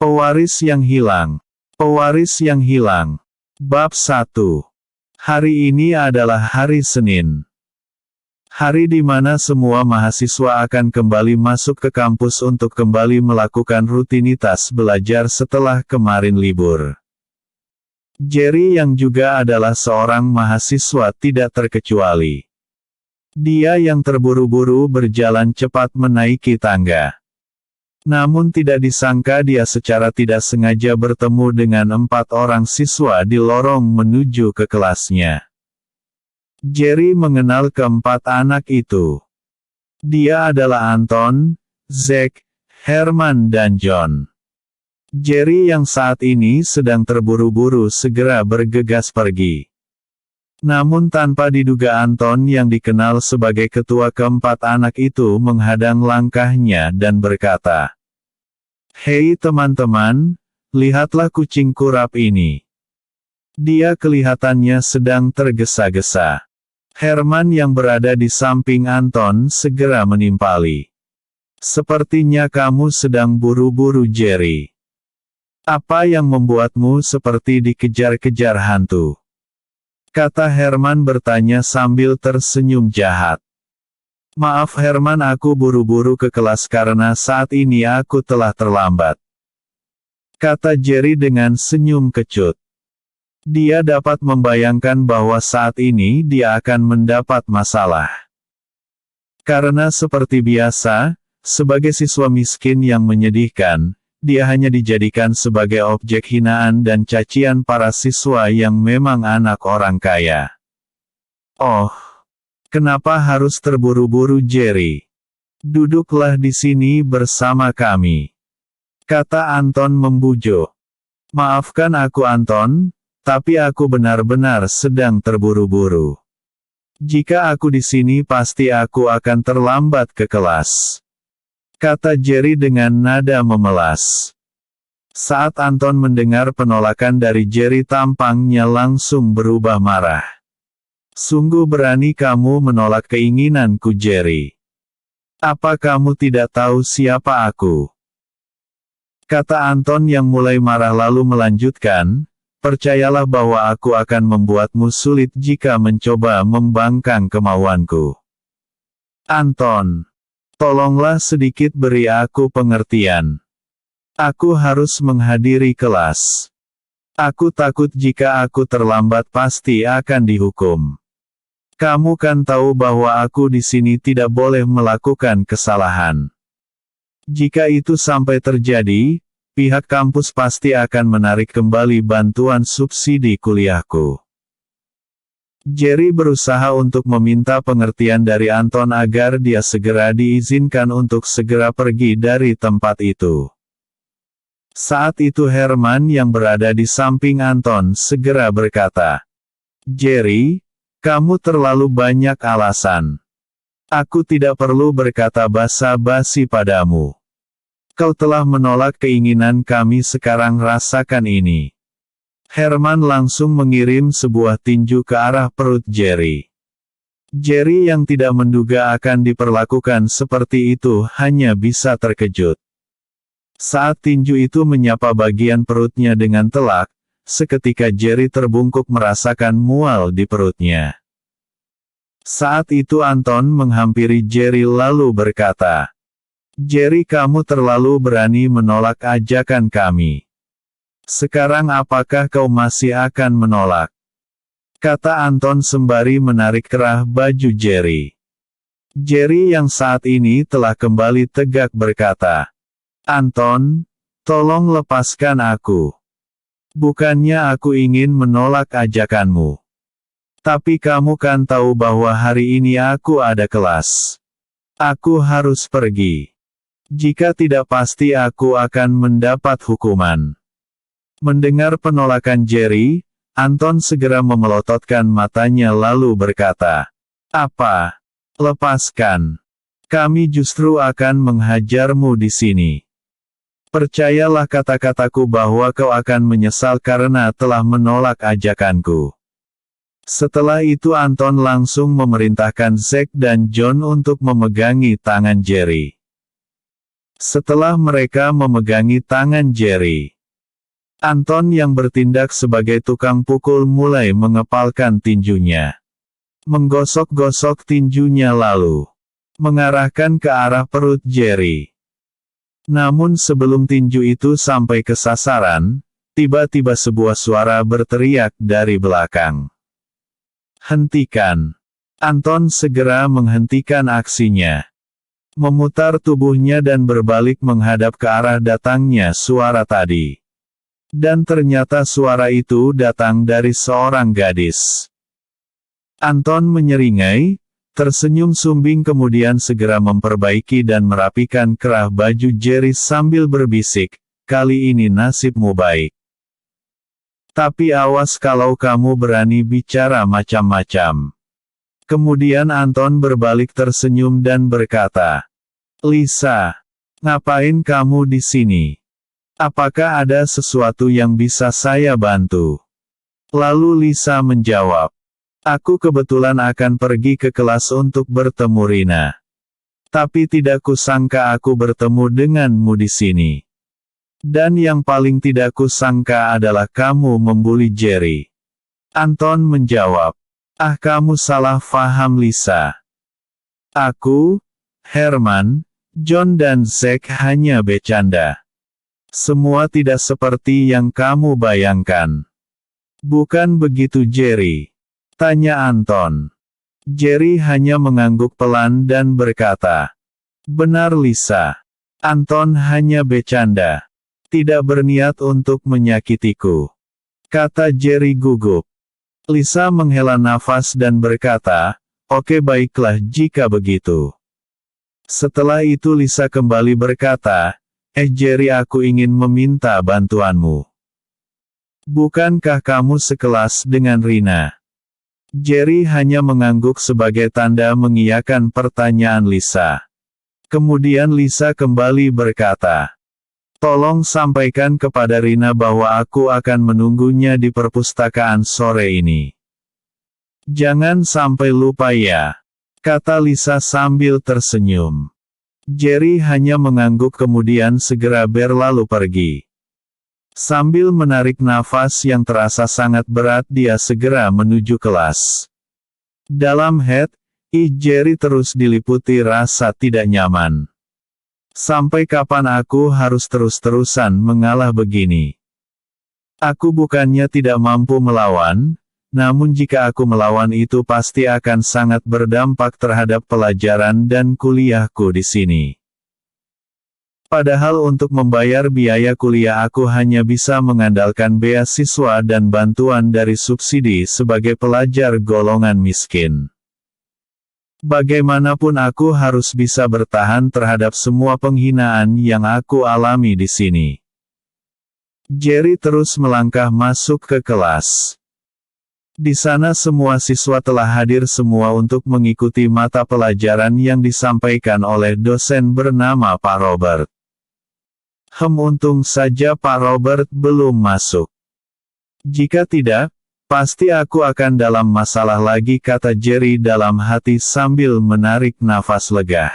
Pewaris yang hilang. Pewaris yang hilang. Bab 1. Hari ini adalah hari Senin. Hari di mana semua mahasiswa akan kembali masuk ke kampus untuk kembali melakukan rutinitas belajar setelah kemarin libur. Jerry yang juga adalah seorang mahasiswa tidak terkecuali. Dia yang terburu-buru berjalan cepat menaiki tangga. Namun tidak disangka dia secara tidak sengaja bertemu dengan 4 orang siswa di lorong menuju ke kelasnya. Jerry mengenal keempat anak itu. Dia adalah Anton, Zack, Herman dan John. Jerry yang saat ini sedang terburu-buru segera bergegas pergi. Namun tanpa diduga Anton yang dikenal sebagai ketua keempat anak itu menghadang langkahnya dan berkata, "Hei teman-teman, lihatlah kucing kurap ini. Dia kelihatannya sedang tergesa-gesa." Herman yang berada di samping Anton segera menimpali. "Sepertinya kamu sedang buru-buru Jerry. Apa yang membuatmu seperti dikejar-kejar hantu?" kata Herman bertanya sambil tersenyum jahat. "Maaf Herman, aku buru-buru ke kelas karena saat ini aku telah terlambat," kata Jerry dengan senyum kecut. Dia dapat membayangkan bahwa saat ini dia akan mendapat masalah. Karena seperti biasa, sebagai siswa miskin yang menyedihkan, dia hanya dijadikan sebagai objek hinaan dan cacian para siswa yang memang anak orang kaya. "Oh, kenapa harus terburu-buru Jerry? Duduklah di sini bersama kami," kata Anton membujuk. "Maafkan aku Anton, tapi aku benar-benar sedang terburu-buru. Jika aku di sini pasti aku akan terlambat ke kelas," kata Jerry dengan nada memelas. Saat Anton mendengar penolakan dari Jerry tampangnya langsung berubah marah. "Sungguh berani kamu menolak keinginanku Jerry. Apa kamu tidak tahu siapa aku?" kata Anton yang mulai marah lalu melanjutkan, "Percayalah bahwa aku akan membuatmu sulit jika mencoba membangkang kemauanku. Anton, tolonglah sedikit beri aku pengertian. Aku harus menghadiri kelas. Aku takut jika aku terlambat pasti akan dihukum. Kamu kan tahu bahwa aku di sini tidak boleh melakukan kesalahan. Jika itu sampai terjadi, pihak kampus pasti akan menarik kembali bantuan subsidi kuliahku." Jerry berusaha untuk meminta pengertian dari Anton agar dia segera diizinkan untuk segera pergi dari tempat itu. Saat itu Herman yang berada di samping Anton segera berkata, "Jerry, kamu terlalu banyak alasan. Aku tidak perlu berkata basa-basi padamu. Kau telah menolak keinginan kami, sekarang rasakan ini." Herman langsung mengirim sebuah tinju ke arah perut Jerry. Jerry yang tidak menduga akan diperlakukan seperti itu hanya bisa terkejut. Saat tinju itu menyapa bagian perutnya dengan telak, seketika Jerry terbungkuk merasakan mual di perutnya. Saat itu Anton menghampiri Jerry lalu berkata, "Jerry, kamu terlalu berani menolak ajakan kami. Sekarang apakah kau masih akan menolak?" kata Anton sembari menarik kerah baju Jerry. Jerry yang saat ini telah kembali tegak berkata, "Anton, tolong lepaskan aku. Bukannya aku ingin menolak ajakanmu. Tapi kamu kan tahu bahwa hari ini aku ada kelas. Aku harus pergi. Jika tidak pasti aku akan mendapat hukuman." Mendengar penolakan Jerry, Anton segera memelototkan matanya lalu berkata, "Apa? Lepaskan. Kami justru akan menghajarmu di sini. Percayalah kata-kataku bahwa kau akan menyesal karena telah menolak ajakanku." Setelah itu Anton langsung memerintahkan Zack dan John untuk memegangi tangan Jerry. Setelah mereka memegangi tangan Jerry, Anton yang bertindak sebagai tukang pukul mulai mengepalkan tinjunya. Menggosok-gosok tinjunya lalu mengarahkan ke arah perut Jerry. Namun sebelum tinju itu sampai ke sasaran, tiba-tiba sebuah suara berteriak dari belakang. "Hentikan!" Anton segera menghentikan aksinya. Memutar tubuhnya dan berbalik menghadap ke arah datangnya suara tadi. Dan ternyata suara itu datang dari seorang gadis. Anton menyeringai, tersenyum sumbing kemudian segera memperbaiki dan merapikan kerah baju Jerry sambil berbisik, "Kali ini nasibmu baik. Tapi awas kalau kamu berani bicara macam-macam." Kemudian Anton berbalik tersenyum dan berkata, "Lisa, ngapain kamu di sini? Apakah ada sesuatu yang bisa saya bantu?" Lalu Lisa menjawab, "Aku kebetulan akan pergi ke kelas untuk bertemu Rina. Tapi tidak kusangka aku bertemu denganmu di sini. Dan yang paling tidak kusangka adalah kamu membuli Jerry." Anton menjawab, "Ah, kamu salah faham Lisa. Aku, Herman, John dan Zack hanya bercanda. Semua tidak seperti yang kamu bayangkan." "Bukan begitu Jerry?" tanya Anton. Jerry hanya mengangguk pelan dan berkata, "Benar Lisa. Anton hanya bercanda. Tidak berniat untuk menyakitiku," kata Jerry gugup. Lisa menghela nafas dan berkata, "Oke baiklah jika begitu." Setelah itu Lisa kembali berkata, Jerry, aku ingin meminta bantuanmu. Bukankah kamu sekelas dengan Rina?" Jerry hanya mengangguk sebagai tanda mengiyakan pertanyaan Lisa. Kemudian Lisa kembali berkata, "Tolong sampaikan kepada Rina bahwa aku akan menunggunya di perpustakaan sore ini. Jangan sampai lupa ya," kata Lisa sambil tersenyum. Jerry hanya mengangguk kemudian segera berlalu pergi. Sambil menarik nafas yang terasa sangat berat dia segera menuju kelas. Dalam hati Jerry terus diliputi rasa tidak nyaman. Sampai kapan aku harus terus-terusan mengalah begini? Aku bukannya tidak mampu melawan, namun jika aku melawan itu pasti akan sangat berdampak terhadap pelajaran dan kuliahku di sini. Padahal untuk membayar biaya kuliah aku hanya bisa mengandalkan beasiswa dan bantuan dari subsidi sebagai pelajar golongan miskin. Bagaimanapun aku harus bisa bertahan terhadap semua penghinaan yang aku alami di sini." Jerry terus melangkah masuk ke kelas. Di sana semua siswa telah hadir semua untuk mengikuti mata pelajaran yang disampaikan oleh dosen bernama Pak Robert. Untung saja Pak Robert belum masuk. Jika tidak, pasti aku akan dalam masalah lagi, kata Jerry dalam hati sambil menarik nafas lega.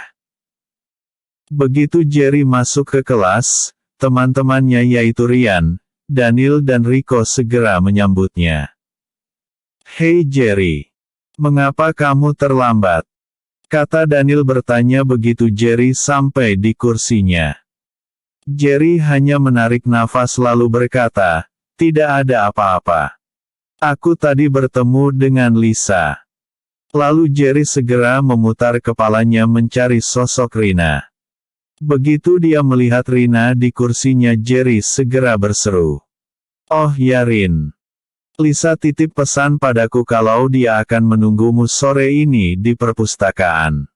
Begitu Jerry masuk ke kelas, teman-temannya yaitu Ryan, Daniel dan Rico segera menyambutnya. "Hei Jerry, mengapa kamu terlambat?" kata Daniel bertanya begitu Jerry sampai di kursinya. Jerry hanya menarik nafas lalu berkata, "Tidak ada apa-apa. Aku tadi bertemu dengan Lisa." Lalu Jerry segera memutar kepalanya mencari sosok Rina. Begitu dia melihat Rina di kursinya Jerry segera berseru, "Oh ya Rin. Lisa titip pesan padaku kalau dia akan menunggumu sore ini di perpustakaan."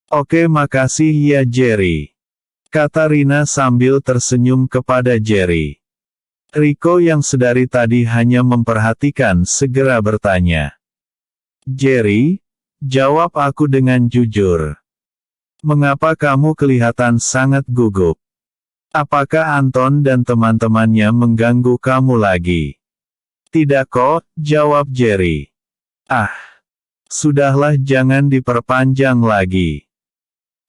"Oke makasih ya Jerry," kata Rina sambil tersenyum kepada Jerry. Rico yang sedari tadi hanya memperhatikan segera bertanya, "Jerry, jawab aku dengan jujur. Mengapa kamu kelihatan sangat gugup? Apakah Anton dan teman-temannya mengganggu kamu lagi?" "Tidak kok," jawab Jerry. "Ah, sudahlah jangan diperpanjang lagi.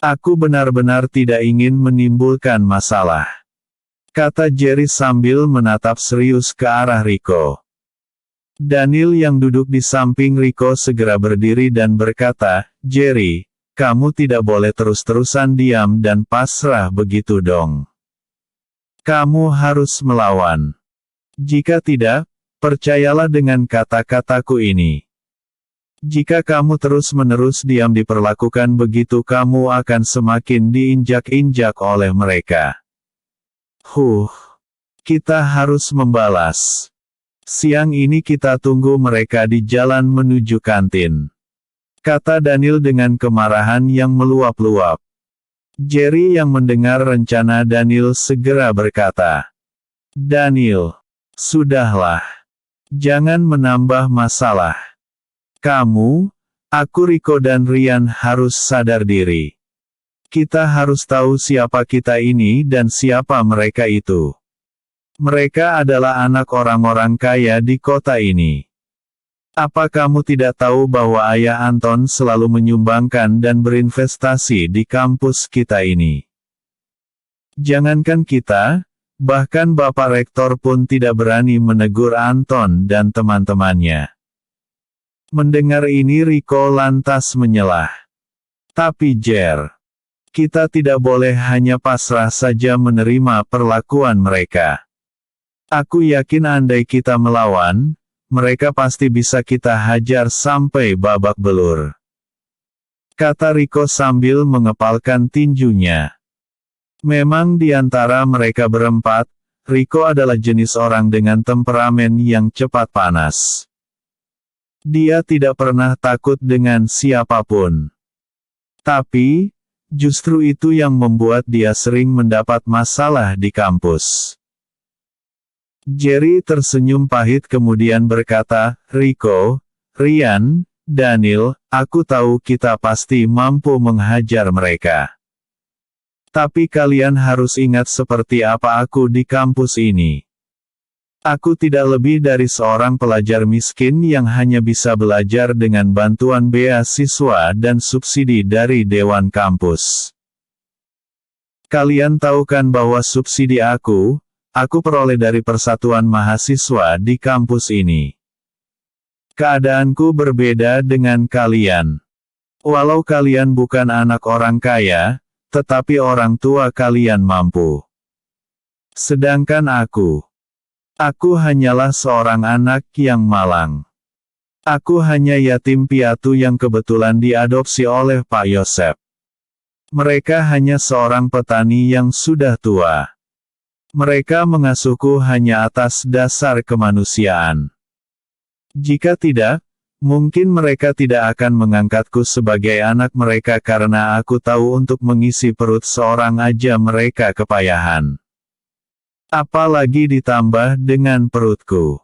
Aku benar-benar tidak ingin menimbulkan masalah, kata Jerry sambil menatap serius ke arah Rico. Daniel yang duduk di samping Rico segera berdiri dan berkata, Jerry, kamu tidak boleh terus-terusan diam dan pasrah begitu dong. Kamu harus melawan. Jika tidak, percayalah dengan kata-kataku ini. Jika kamu terus-menerus diam diperlakukan begitu kamu akan semakin diinjak-injak oleh mereka. Kita harus membalas. Siang ini kita tunggu mereka di jalan menuju kantin, kata Daniel dengan kemarahan yang meluap-luap. Jerry yang mendengar rencana Daniel segera berkata, Daniel, sudahlah. Jangan menambah masalah. Kamu, aku Rico dan Ryan harus sadar diri. Kita harus tahu siapa kita ini dan siapa mereka itu. Mereka adalah anak orang-orang kaya di kota ini. Apa kamu tidak tahu bahwa ayah Anton selalu menyumbangkan dan berinvestasi di kampus kita ini? Jangankan kita, bahkan Bapak Rektor pun tidak berani menegur Anton dan teman-temannya. Mendengar ini Rico lantas menyelah. Tapi Jer, kita tidak boleh hanya pasrah saja menerima perlakuan mereka. Aku yakin andai kita melawan, mereka pasti bisa kita hajar sampai babak belur, kata Rico sambil mengepalkan tinjunya. Memang di antara mereka berempat, Rico adalah jenis orang dengan temperamen yang cepat panas. Dia tidak pernah takut dengan siapapun. Tapi, justru itu yang membuat dia sering mendapat masalah di kampus. Jerry tersenyum pahit kemudian berkata, Rico, Ryan, Daniel, aku tahu kita pasti mampu menghajar mereka. Tapi kalian harus ingat seperti apa aku di kampus ini. Aku tidak lebih dari seorang pelajar miskin yang hanya bisa belajar dengan bantuan beasiswa dan subsidi dari Dewan Kampus. Kalian tahu kan bahwa subsidi aku peroleh dari Persatuan Mahasiswa di kampus ini. Keadaanku berbeda dengan kalian. Walau kalian bukan anak orang kaya, tetapi orang tua kalian mampu. Sedangkan aku hanyalah seorang anak yang malang. Aku hanya yatim piatu yang kebetulan diadopsi oleh Pak Yosep. Mereka hanya seorang petani yang sudah tua. Mereka mengasuhku hanya atas dasar kemanusiaan. Jika tidak, mungkin mereka tidak akan mengangkatku sebagai anak mereka karena aku tahu untuk mengisi perut seorang aja mereka kepayahan. Apalagi ditambah dengan perutku.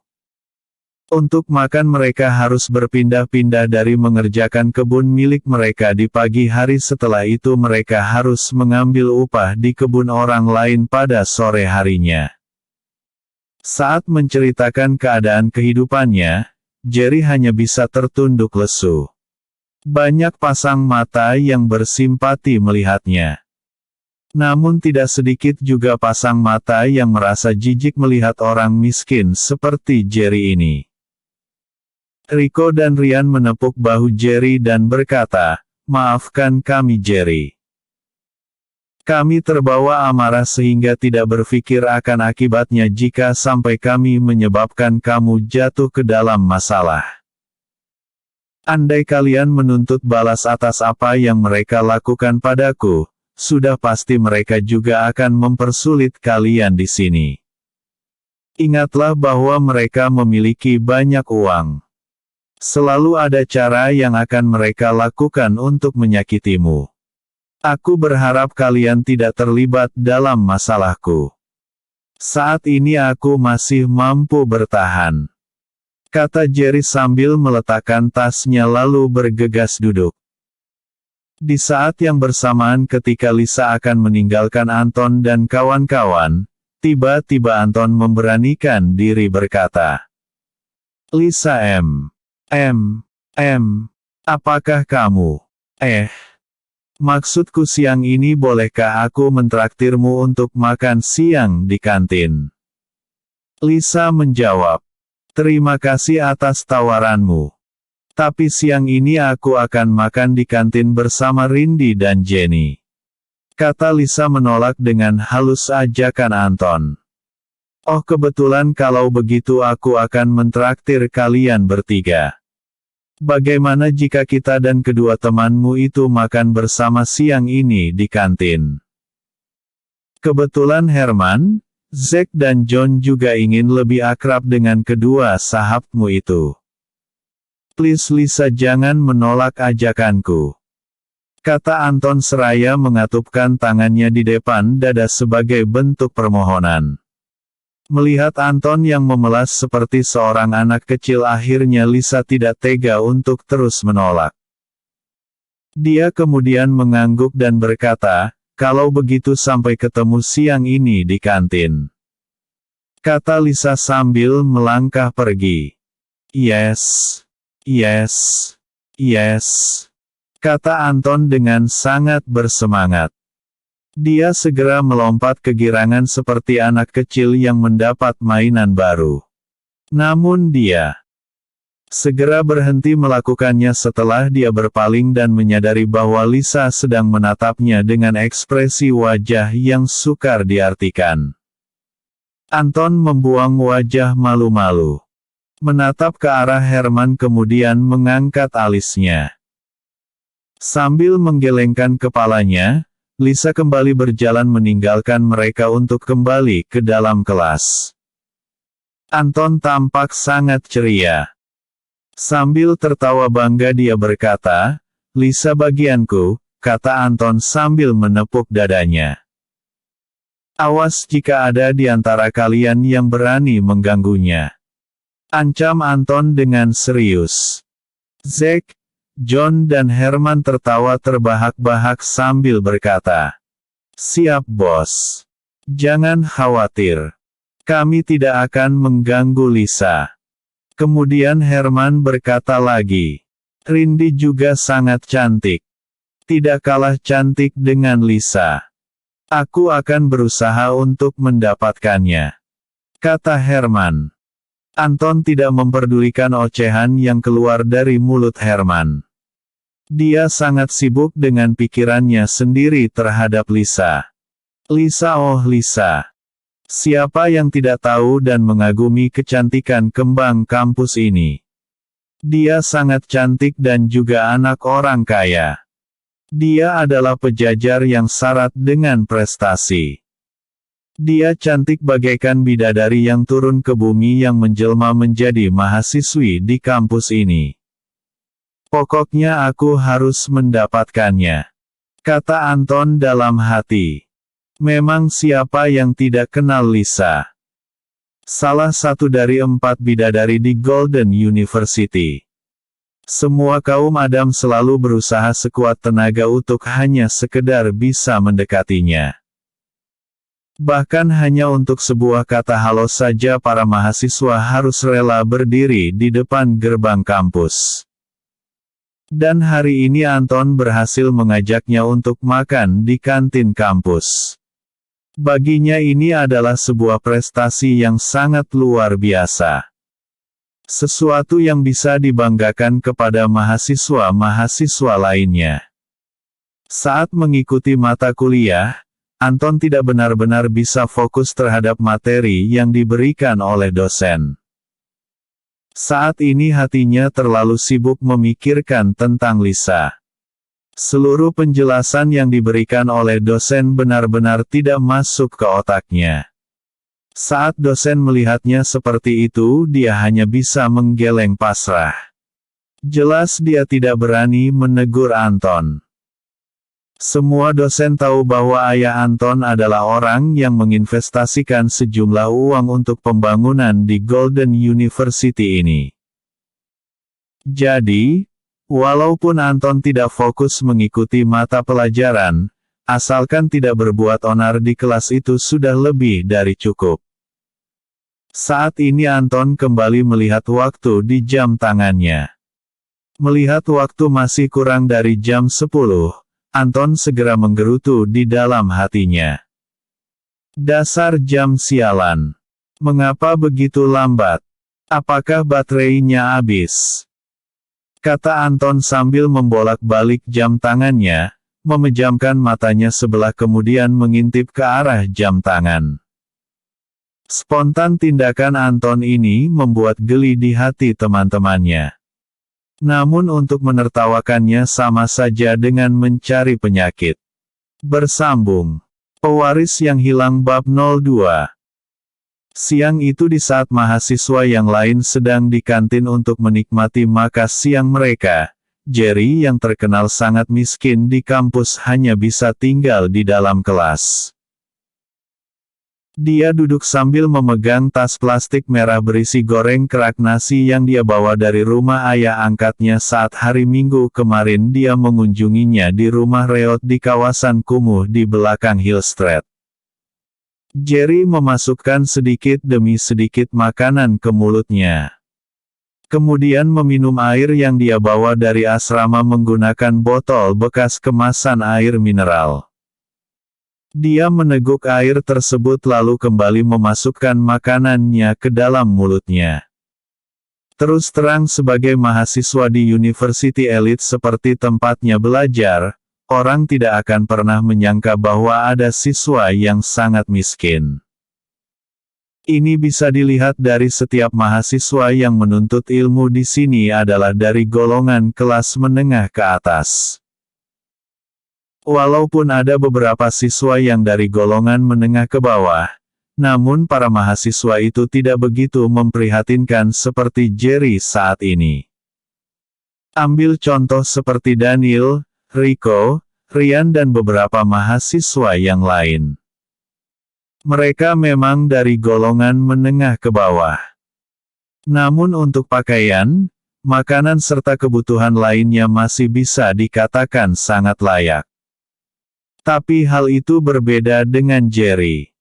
Untuk makan mereka harus berpindah-pindah dari mengerjakan kebun milik mereka di pagi hari, setelah itu mereka harus mengambil upah di kebun orang lain pada sore harinya. Saat menceritakan keadaan kehidupannya, Jerry hanya bisa tertunduk lesu. Banyak pasang mata yang bersimpati melihatnya. Namun tidak sedikit juga pasang mata yang merasa jijik melihat orang miskin seperti Jerry ini. Rico dan Ryan menepuk bahu Jerry dan berkata, maafkan kami Jerry. Kami terbawa amarah sehingga tidak berpikir akan akibatnya jika sampai kami menyebabkan kamu jatuh ke dalam masalah. Andai kalian menuntut balas atas apa yang mereka lakukan padaku, sudah pasti mereka juga akan mempersulit kalian di sini. Ingatlah bahwa mereka memiliki banyak uang. Selalu ada cara yang akan mereka lakukan untuk menyakitimu. Aku berharap kalian tidak terlibat dalam masalahku. Saat ini aku masih mampu bertahan, kata Jerry sambil meletakkan tasnya lalu bergegas duduk. Di saat yang bersamaan ketika Lisa akan meninggalkan Anton dan kawan-kawan, tiba-tiba Anton memberanikan diri berkata, Lisa apakah kamu? Maksudku siang ini bolehkah aku mentraktirmu untuk makan siang di kantin? Lisa menjawab, terima kasih atas tawaranmu. Tapi siang ini aku akan makan di kantin bersama Rindy dan Jenny. Kata Lisa menolak dengan halus ajakan Anton. Oh kebetulan kalau begitu aku akan mentraktir kalian bertiga. Bagaimana jika kita dan kedua temanmu itu makan bersama siang ini di kantin? Kebetulan Herman, Zack dan John juga ingin lebih akrab dengan kedua sahabatmu itu. Please Lisa jangan menolak ajakanku. Kata Anton seraya mengatupkan tangannya di depan dada sebagai bentuk permohonan. Melihat Anton yang memelas seperti seorang anak kecil akhirnya Lisa tidak tega untuk terus menolak. Dia kemudian mengangguk dan berkata, kalau begitu sampai ketemu siang ini di kantin. Kata Lisa sambil melangkah pergi. Yes, yes, yes. Kata Anton dengan sangat bersemangat. Dia segera melompat kegirangan seperti anak kecil yang mendapat mainan baru. Namun dia segera berhenti melakukannya setelah dia berpaling dan menyadari bahwa Lisa sedang menatapnya dengan ekspresi wajah yang sukar diartikan. Anton membuang wajah malu-malu. Menatap ke arah Herman kemudian mengangkat alisnya. Sambil menggelengkan kepalanya, Lisa kembali berjalan meninggalkan mereka untuk kembali ke dalam kelas. Anton tampak sangat ceria. Sambil tertawa bangga dia berkata, Lisa bagianku, kata Anton sambil menepuk dadanya. Awas jika ada di antara kalian yang berani mengganggunya. Ancam Anton dengan serius. Zack, John dan Herman tertawa terbahak-bahak sambil berkata, siap bos. Jangan khawatir. Kami tidak akan mengganggu Lisa. Kemudian Herman berkata lagi, Rindy juga sangat cantik. Tidak kalah cantik dengan Lisa. Aku akan berusaha untuk mendapatkannya. Kata Herman. Anton tidak memperdulikan ocehan yang keluar dari mulut Herman. Dia sangat sibuk dengan pikirannya sendiri terhadap Lisa. Lisa oh Lisa. Siapa yang tidak tahu dan mengagumi kecantikan kembang kampus ini? Dia sangat cantik dan juga anak orang kaya. Dia adalah pejajar yang syarat dengan prestasi. Dia cantik bagaikan bidadari yang turun ke bumi yang menjelma menjadi mahasiswi di kampus ini. Pokoknya aku harus mendapatkannya. Kata Anton dalam hati. Memang siapa yang tidak kenal Lisa? Salah satu dari 4 bidadari di Golden University. Semua kaum Adam selalu berusaha sekuat tenaga untuk hanya sekedar bisa mendekatinya. Bahkan hanya untuk sebuah kata halo saja para mahasiswa harus rela berdiri di depan gerbang kampus. Dan hari ini Anton berhasil mengajaknya untuk makan di kantin kampus. Baginya ini adalah sebuah prestasi yang sangat luar biasa. Sesuatu yang bisa dibanggakan kepada mahasiswa-mahasiswa lainnya. Saat mengikuti mata kuliah, Anton tidak benar-benar bisa fokus terhadap materi yang diberikan oleh dosen. Saat ini hatinya terlalu sibuk memikirkan tentang Lisa. Seluruh penjelasan yang diberikan oleh dosen benar-benar tidak masuk ke otaknya. Saat dosen melihatnya seperti itu, dia hanya bisa menggeleng pasrah. Jelas dia tidak berani menegur Anton. Semua dosen tahu bahwa ayah Anton adalah orang yang menginvestasikan sejumlah uang untuk pembangunan di Golden University ini. Jadi, walaupun Anton tidak fokus mengikuti mata pelajaran, asalkan tidak berbuat onar di kelas itu sudah lebih dari cukup. Saat ini Anton kembali melihat waktu di jam tangannya. Melihat waktu masih kurang dari jam 10, Anton segera menggerutu di dalam hatinya. Dasar jam sialan. Mengapa begitu lambat? Apakah baterainya habis? Kata Anton sambil membolak-balik jam tangannya, memejamkan matanya sebelah kemudian mengintip ke arah jam tangan. Spontan tindakan Anton ini membuat geli di hati teman-temannya. Namun untuk menertawakannya sama saja dengan mencari penyakit. Bersambung. Pewaris yang hilang bab 02. Siang itu di saat mahasiswa yang lain sedang di kantin untuk menikmati makan siang mereka, Jerry yang terkenal sangat miskin di kampus hanya bisa tinggal di dalam kelas. Dia duduk sambil memegang tas plastik merah berisi goreng kerak nasi yang dia bawa dari rumah ayah angkatnya saat hari Minggu kemarin dia mengunjunginya di rumah reot di kawasan kumuh di belakang Hill Street. Jerry memasukkan sedikit demi sedikit makanan ke mulutnya. Kemudian meminum air yang dia bawa dari asrama menggunakan botol bekas kemasan air mineral. Dia meneguk air tersebut lalu kembali memasukkan makanannya ke dalam mulutnya. Terus terang sebagai mahasiswa di university elite seperti tempatnya belajar, orang tidak akan pernah menyangka bahwa ada siswa yang sangat miskin. Ini bisa dilihat dari setiap mahasiswa yang menuntut ilmu di sini adalah dari golongan kelas menengah ke atas. Walaupun ada beberapa siswa yang dari golongan menengah ke bawah, namun para mahasiswa itu tidak begitu memprihatinkan seperti Jerry saat ini. Ambil contoh seperti Daniel, Rico, Ryan dan beberapa mahasiswa yang lain. Mereka memang dari golongan menengah ke bawah. Namun untuk pakaian, makanan serta kebutuhan lainnya masih bisa dikatakan sangat layak. Tapi hal itu berbeda dengan Jerry.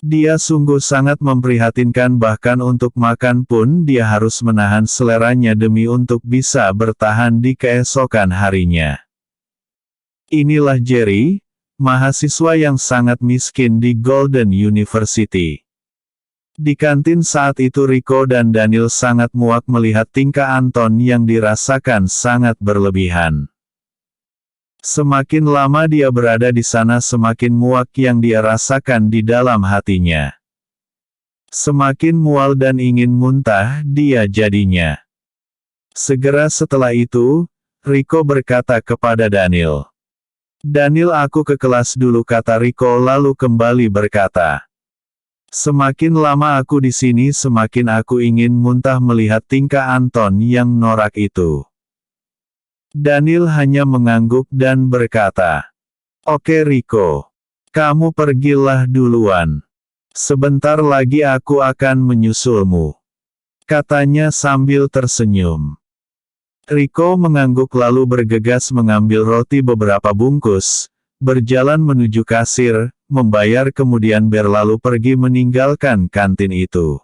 Dia sungguh sangat memprihatinkan bahkan untuk makan pun dia harus menahan seleranya demi untuk bisa bertahan di keesokan harinya. Inilah Jerry, mahasiswa yang sangat miskin di Golden University. Di kantin saat itu Rico dan Daniel sangat muak melihat tingkah Anton yang dirasakan sangat berlebihan. Semakin lama dia berada di sana semakin muak yang dia rasakan di dalam hatinya. Semakin mual dan ingin muntah dia jadinya. Segera setelah itu, Rico berkata kepada Daniel. Daniel aku ke kelas dulu kata Rico lalu kembali berkata. Semakin lama aku di sini semakin aku ingin muntah melihat tingkah Anton yang norak itu. Daniel hanya mengangguk dan berkata, Oke Rico. Kamu pergilah duluan. Sebentar lagi aku akan menyusulmu. Katanya sambil tersenyum. Rico mengangguk lalu bergegas mengambil roti beberapa bungkus, berjalan menuju kasir, membayar kemudian berlalu pergi meninggalkan kantin itu.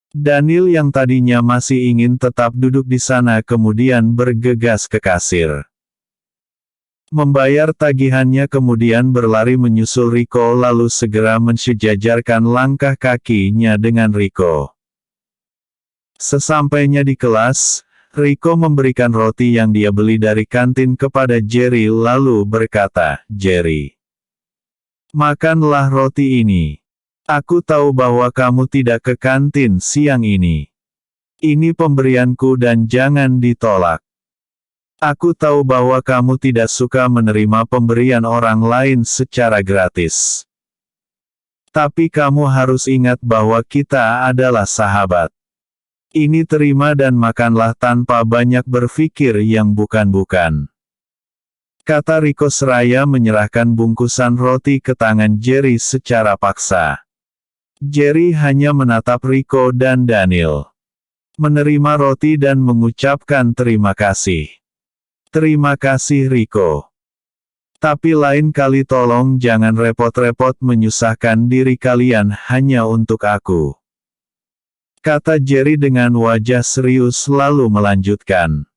Daniel yang tadinya masih ingin tetap duduk di sana kemudian bergegas ke kasir. Membayar tagihannya kemudian berlari menyusul Rico lalu segera mensejajarkan langkah kakinya dengan Rico. Sesampainya di kelas, Rico memberikan roti yang dia beli dari kantin kepada Jerry lalu berkata, Jerry. Makanlah roti ini. Aku tahu bahwa kamu tidak ke kantin siang ini. Ini pemberianku dan jangan ditolak. Aku tahu bahwa kamu tidak suka menerima pemberian orang lain secara gratis. Tapi kamu harus ingat bahwa kita adalah sahabat. Ini terima dan makanlah tanpa banyak berpikir yang bukan-bukan. Kata Rico seraya menyerahkan bungkusan roti ke tangan Jerry secara paksa. Jerry hanya menatap Rico dan Daniel. Menerima roti dan mengucapkan terima kasih. Terima kasih Rico. Tapi lain kali tolong jangan repot-repot menyusahkan diri kalian hanya untuk aku. Kata Jerry dengan wajah serius lalu melanjutkan.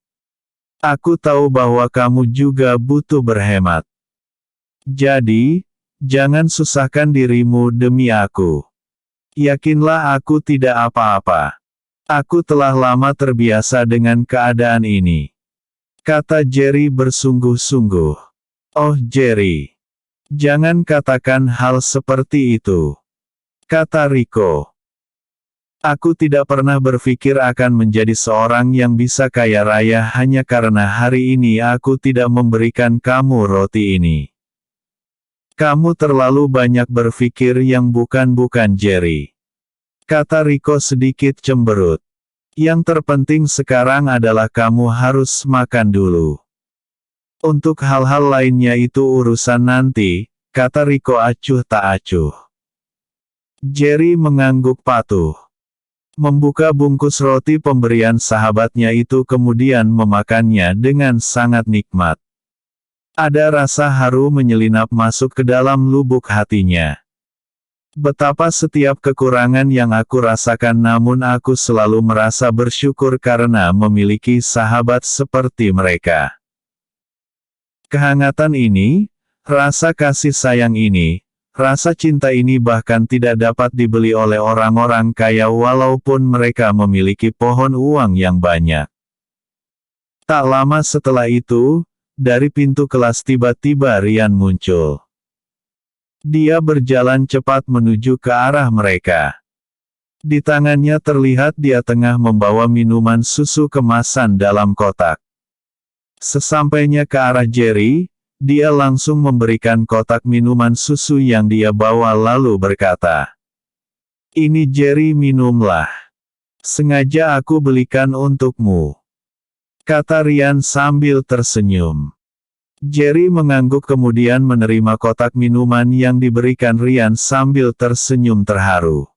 Aku tahu bahwa kamu juga butuh berhemat. Jadi, jangan susahkan dirimu demi aku. Yakinlah aku tidak apa-apa. Aku telah lama terbiasa dengan keadaan ini. Kata Jerry bersungguh-sungguh. Oh Jerry. Jangan katakan hal seperti itu. Kata Rico. Aku tidak pernah berpikir akan menjadi seorang yang bisa kaya raya hanya karena hari ini aku tidak memberikan kamu roti ini. Kamu terlalu banyak berpikir yang bukan-bukan Jerry. Kata Rico sedikit cemberut. Yang terpenting sekarang adalah kamu harus makan dulu. Untuk hal-hal lainnya itu urusan nanti, kata Rico acuh tak acuh. Jerry mengangguk patuh. Membuka bungkus roti pemberian sahabatnya itu kemudian memakannya dengan sangat nikmat. Ada rasa haru menyelinap masuk ke dalam lubuk hatinya. Betapa setiap kekurangan yang aku rasakan namun aku selalu merasa bersyukur karena memiliki sahabat seperti mereka. Kehangatan ini, rasa kasih sayang ini, rasa cinta ini bahkan tidak dapat dibeli oleh orang-orang kaya walaupun mereka memiliki pohon uang yang banyak. Tak lama setelah itu, dari pintu kelas tiba-tiba Ryan muncul. Dia berjalan cepat menuju ke arah mereka. Di tangannya terlihat dia tengah membawa minuman susu kemasan dalam kotak. Sesampainya ke arah Jerry, dia langsung memberikan kotak minuman susu yang dia bawa lalu berkata, "Ini Jerry, minumlah. Sengaja aku belikan untukmu," kata Ryan sambil tersenyum. Jerry mengangguk kemudian menerima kotak minuman yang diberikan Ryan sambil tersenyum terharu.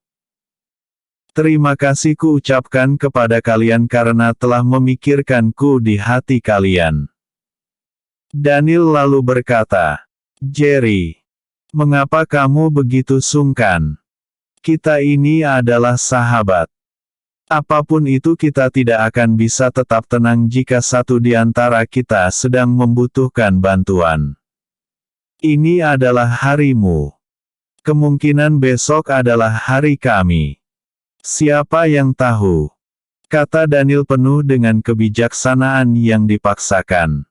"Terima kasih ku ucapkan kepada kalian karena telah memikirkanku di hati kalian." Daniel lalu berkata, "Jerry, mengapa kamu begitu sungkan? Kita ini adalah sahabat. Apapun itu kita tidak akan bisa tetap tenang jika satu di antara kita sedang membutuhkan bantuan. Ini adalah harimu. Kemungkinan besok adalah hari kami. Siapa yang tahu?" Kata Daniel penuh dengan kebijaksanaan yang dipaksakan.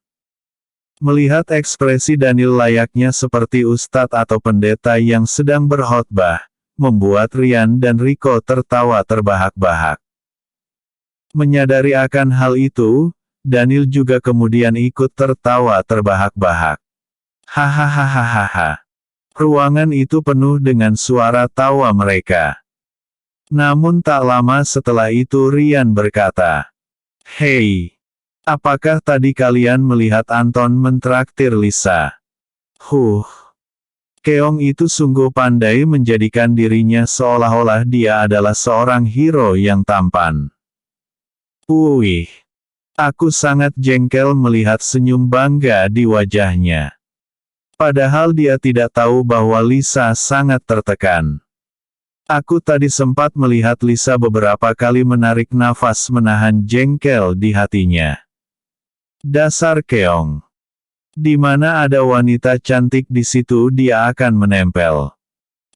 Melihat ekspresi Daniel layaknya seperti ustadz atau pendeta yang sedang berkhotbah, membuat Ryan dan Rico tertawa terbahak-bahak. Menyadari akan hal itu, Daniel juga kemudian ikut tertawa terbahak-bahak. Hahaha. Ruangan itu penuh dengan suara tawa mereka. Namun tak lama setelah itu Ryan berkata, "Hei, apakah tadi kalian melihat Anton mentraktir Lisa?" Keong itu sungguh pandai menjadikan dirinya seolah-olah dia adalah seorang hero yang tampan. Wih, aku sangat jengkel melihat senyum bangga di wajahnya. Padahal dia tidak tahu bahwa Lisa sangat tertekan. Aku tadi sempat melihat Lisa beberapa kali menarik nafas menahan jengkel di hatinya. Dasar keong. Di mana ada wanita cantik di situ dia akan menempel.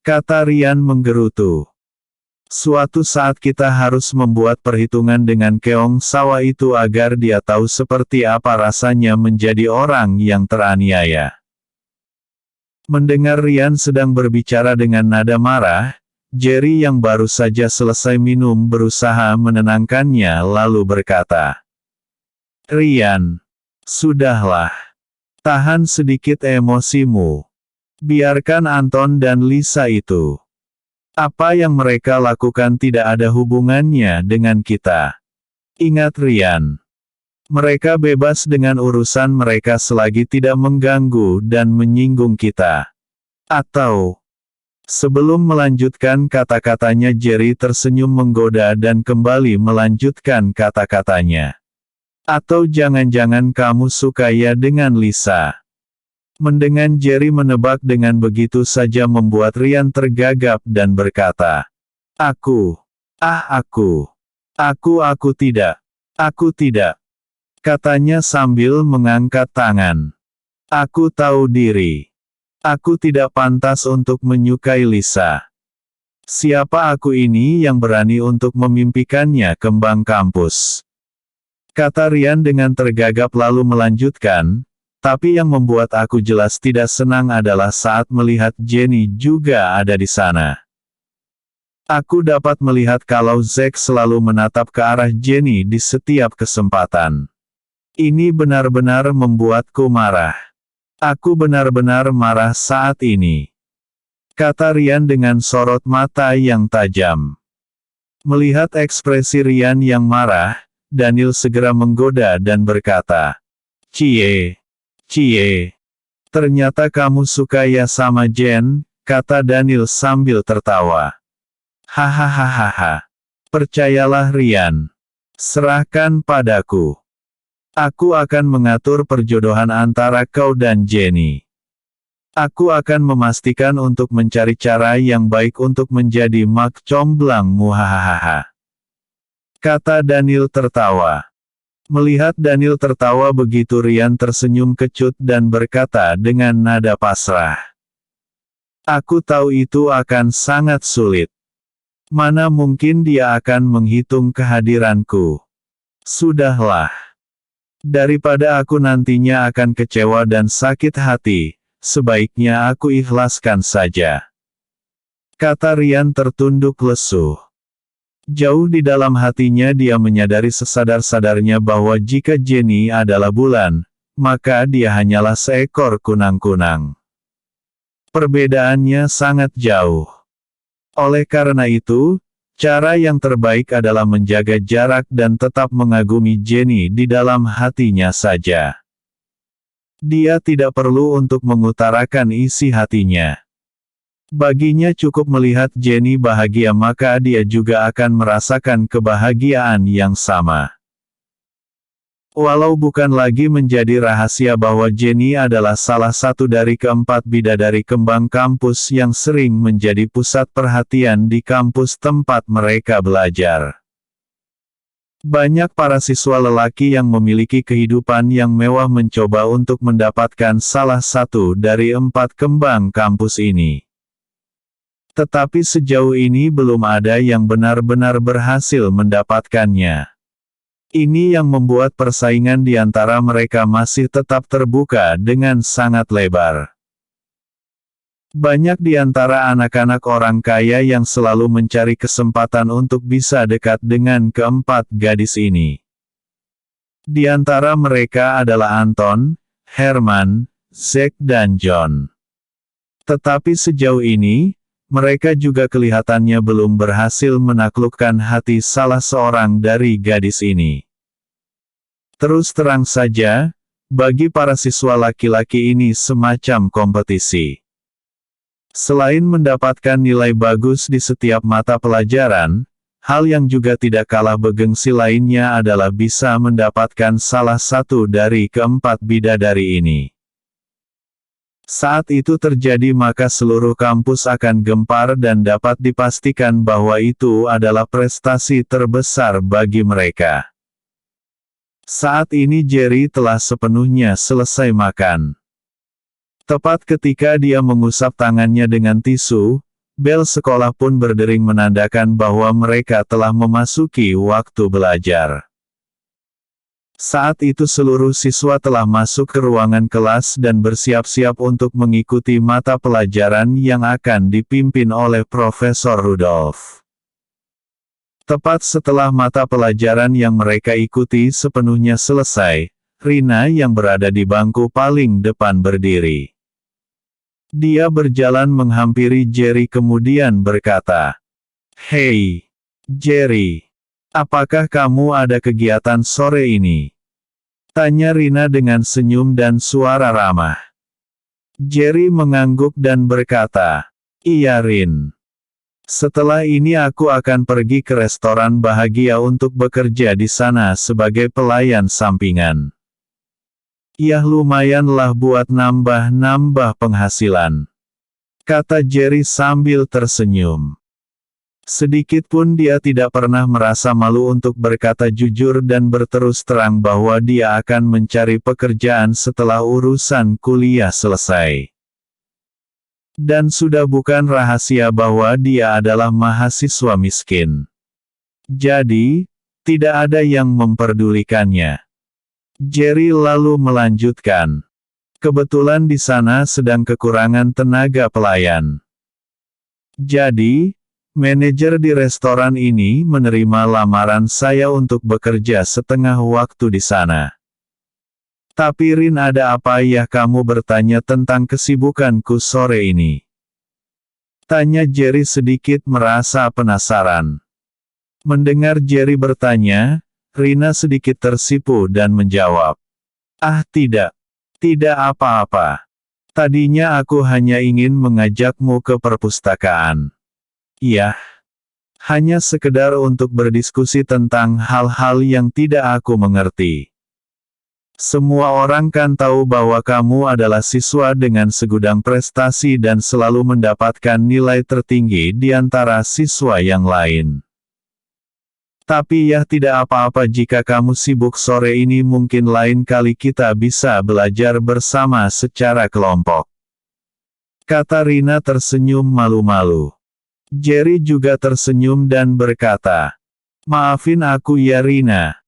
Kata Ryan menggerutu. Suatu saat kita harus membuat perhitungan dengan keong sawah itu agar dia tahu seperti apa rasanya menjadi orang yang teraniaya. Mendengar Ryan sedang berbicara dengan nada marah, Jerry yang baru saja selesai minum berusaha menenangkannya lalu berkata, "Ryan, sudahlah. Tahan sedikit emosimu. Biarkan Anton dan Lisa itu. Apa yang mereka lakukan tidak ada hubungannya dengan kita. Ingat Ryan. Mereka bebas dengan urusan mereka selagi tidak mengganggu dan menyinggung kita." Atau, sebelum melanjutkan kata-katanya Jerry tersenyum menggoda dan kembali melanjutkan kata-katanya. "Atau jangan-jangan kamu suka ya dengan Lisa?" Mendengar Jerry menebak dengan begitu saja membuat Ryan tergagap dan berkata, Aku tidak. Aku tidak. Katanya sambil mengangkat tangan. Aku tahu diri. Aku tidak pantas untuk menyukai Lisa. Siapa aku ini yang berani untuk memimpikannya kembang kampus? Kata Ryan dengan tergagap lalu melanjutkan, tapi yang membuat aku jelas tidak senang adalah saat melihat Jenny juga ada di sana. Aku dapat melihat kalau Zack selalu menatap ke arah Jenny di setiap kesempatan. Ini benar-benar membuatku marah. Aku benar-benar marah saat ini. Kata Ryan dengan sorot mata yang tajam. Melihat ekspresi Ryan yang marah, Daniel segera menggoda dan berkata, "Cie, Cie. Ternyata kamu suka ya sama Jen," kata Daniel sambil tertawa. "Hahaha. Percayalah Ryan. Serahkan padaku. Aku akan mengatur perjodohan antara kau dan Jenny. Aku akan memastikan untuk mencari cara yang baik untuk menjadi mak comblangmu hahaha." Kata Daniel tertawa. Melihat Daniel tertawa begitu Ryan tersenyum kecut dan berkata dengan nada pasrah. "Aku tahu itu akan sangat sulit. Mana mungkin dia akan menghitung kehadiranku. Sudahlah. Daripada aku nantinya akan kecewa dan sakit hati, sebaiknya aku ikhlaskan saja." Kata Ryan tertunduk lesu. Jauh di dalam hatinya dia menyadari sesadar-sadarnya bahwa jika Jenny adalah bulan, maka dia hanyalah seekor kunang-kunang. Perbedaannya sangat jauh. Oleh karena itu, cara yang terbaik adalah menjaga jarak dan tetap mengagumi Jenny di dalam hatinya saja. Dia tidak perlu untuk mengutarakan isi hatinya. Baginya cukup melihat Jenny bahagia maka dia juga akan merasakan kebahagiaan yang sama. Walau bukan lagi menjadi rahasia bahwa Jenny adalah salah satu dari keempat bidadari kembang kampus yang sering menjadi pusat perhatian di kampus tempat mereka belajar. Banyak para siswa lelaki yang memiliki kehidupan yang mewah mencoba untuk mendapatkan salah satu dari 4 kembang kampus ini. Tetapi sejauh ini belum ada yang benar-benar berhasil mendapatkannya. Ini yang membuat persaingan di antara mereka masih tetap terbuka dengan sangat lebar. Banyak di antara anak-anak orang kaya yang selalu mencari kesempatan untuk bisa dekat dengan keempat gadis ini. Di antara mereka adalah Anton, Herman, Zack dan John. Tetapi sejauh ini, mereka juga kelihatannya belum berhasil menaklukkan hati salah seorang dari gadis ini. Terus terang saja, bagi para siswa laki-laki ini semacam kompetisi. Selain mendapatkan nilai bagus di setiap mata pelajaran, hal yang juga tidak kalah bergengsi lainnya adalah bisa mendapatkan salah satu dari keempat bidadari ini. Saat itu terjadi maka seluruh kampus akan gempar dan dapat dipastikan bahwa itu adalah prestasi terbesar bagi mereka. Saat ini Jerry telah sepenuhnya selesai makan. Tepat ketika dia mengusap tangannya dengan tisu, bel sekolah pun berdering menandakan bahwa mereka telah memasuki waktu belajar. Saat itu seluruh siswa telah masuk ke ruangan kelas dan bersiap-siap untuk mengikuti mata pelajaran yang akan dipimpin oleh Profesor Rudolph. Tepat setelah mata pelajaran yang mereka ikuti sepenuhnya selesai, Rina yang berada di bangku paling depan berdiri. Dia berjalan menghampiri Jerry kemudian berkata, "Hei, Jerry. Apakah kamu ada kegiatan sore ini?" Tanya Rina dengan senyum dan suara ramah. Jerry mengangguk dan berkata, "Iya Rin. Setelah ini aku akan pergi ke restoran bahagia untuk bekerja di sana sebagai pelayan sampingan. Ya lumayanlah buat nambah-nambah penghasilan," kata Jerry sambil tersenyum. Sedikit pun dia tidak pernah merasa malu untuk berkata jujur dan berterus terang bahwa dia akan mencari pekerjaan setelah urusan kuliah selesai. Dan sudah bukan rahasia bahwa dia adalah mahasiswa miskin. Jadi, tidak ada yang memperdulikannya. Jerry lalu melanjutkan. Kebetulan di sana sedang kekurangan tenaga pelayan. Jadi, manajer di restoran ini menerima lamaran saya untuk bekerja setengah waktu di sana. Tapi Rin, ada apa ya kamu bertanya tentang kesibukanku sore ini? Tanya Jerry sedikit merasa penasaran. Mendengar Jerry bertanya, Rina sedikit tersipu dan menjawab. Ah tidak. Tidak apa-apa. Tadinya aku hanya ingin mengajakmu ke perpustakaan. Iya. Hanya sekedar untuk berdiskusi tentang hal-hal yang tidak aku mengerti. Semua orang kan tahu bahwa kamu adalah siswa dengan segudang prestasi dan selalu mendapatkan nilai tertinggi di antara siswa yang lain. Tapi ya tidak apa-apa jika kamu sibuk sore ini, mungkin lain kali kita bisa belajar bersama secara kelompok. Kata Rina tersenyum malu-malu. Jerry juga tersenyum dan berkata, maafin aku ya Rina.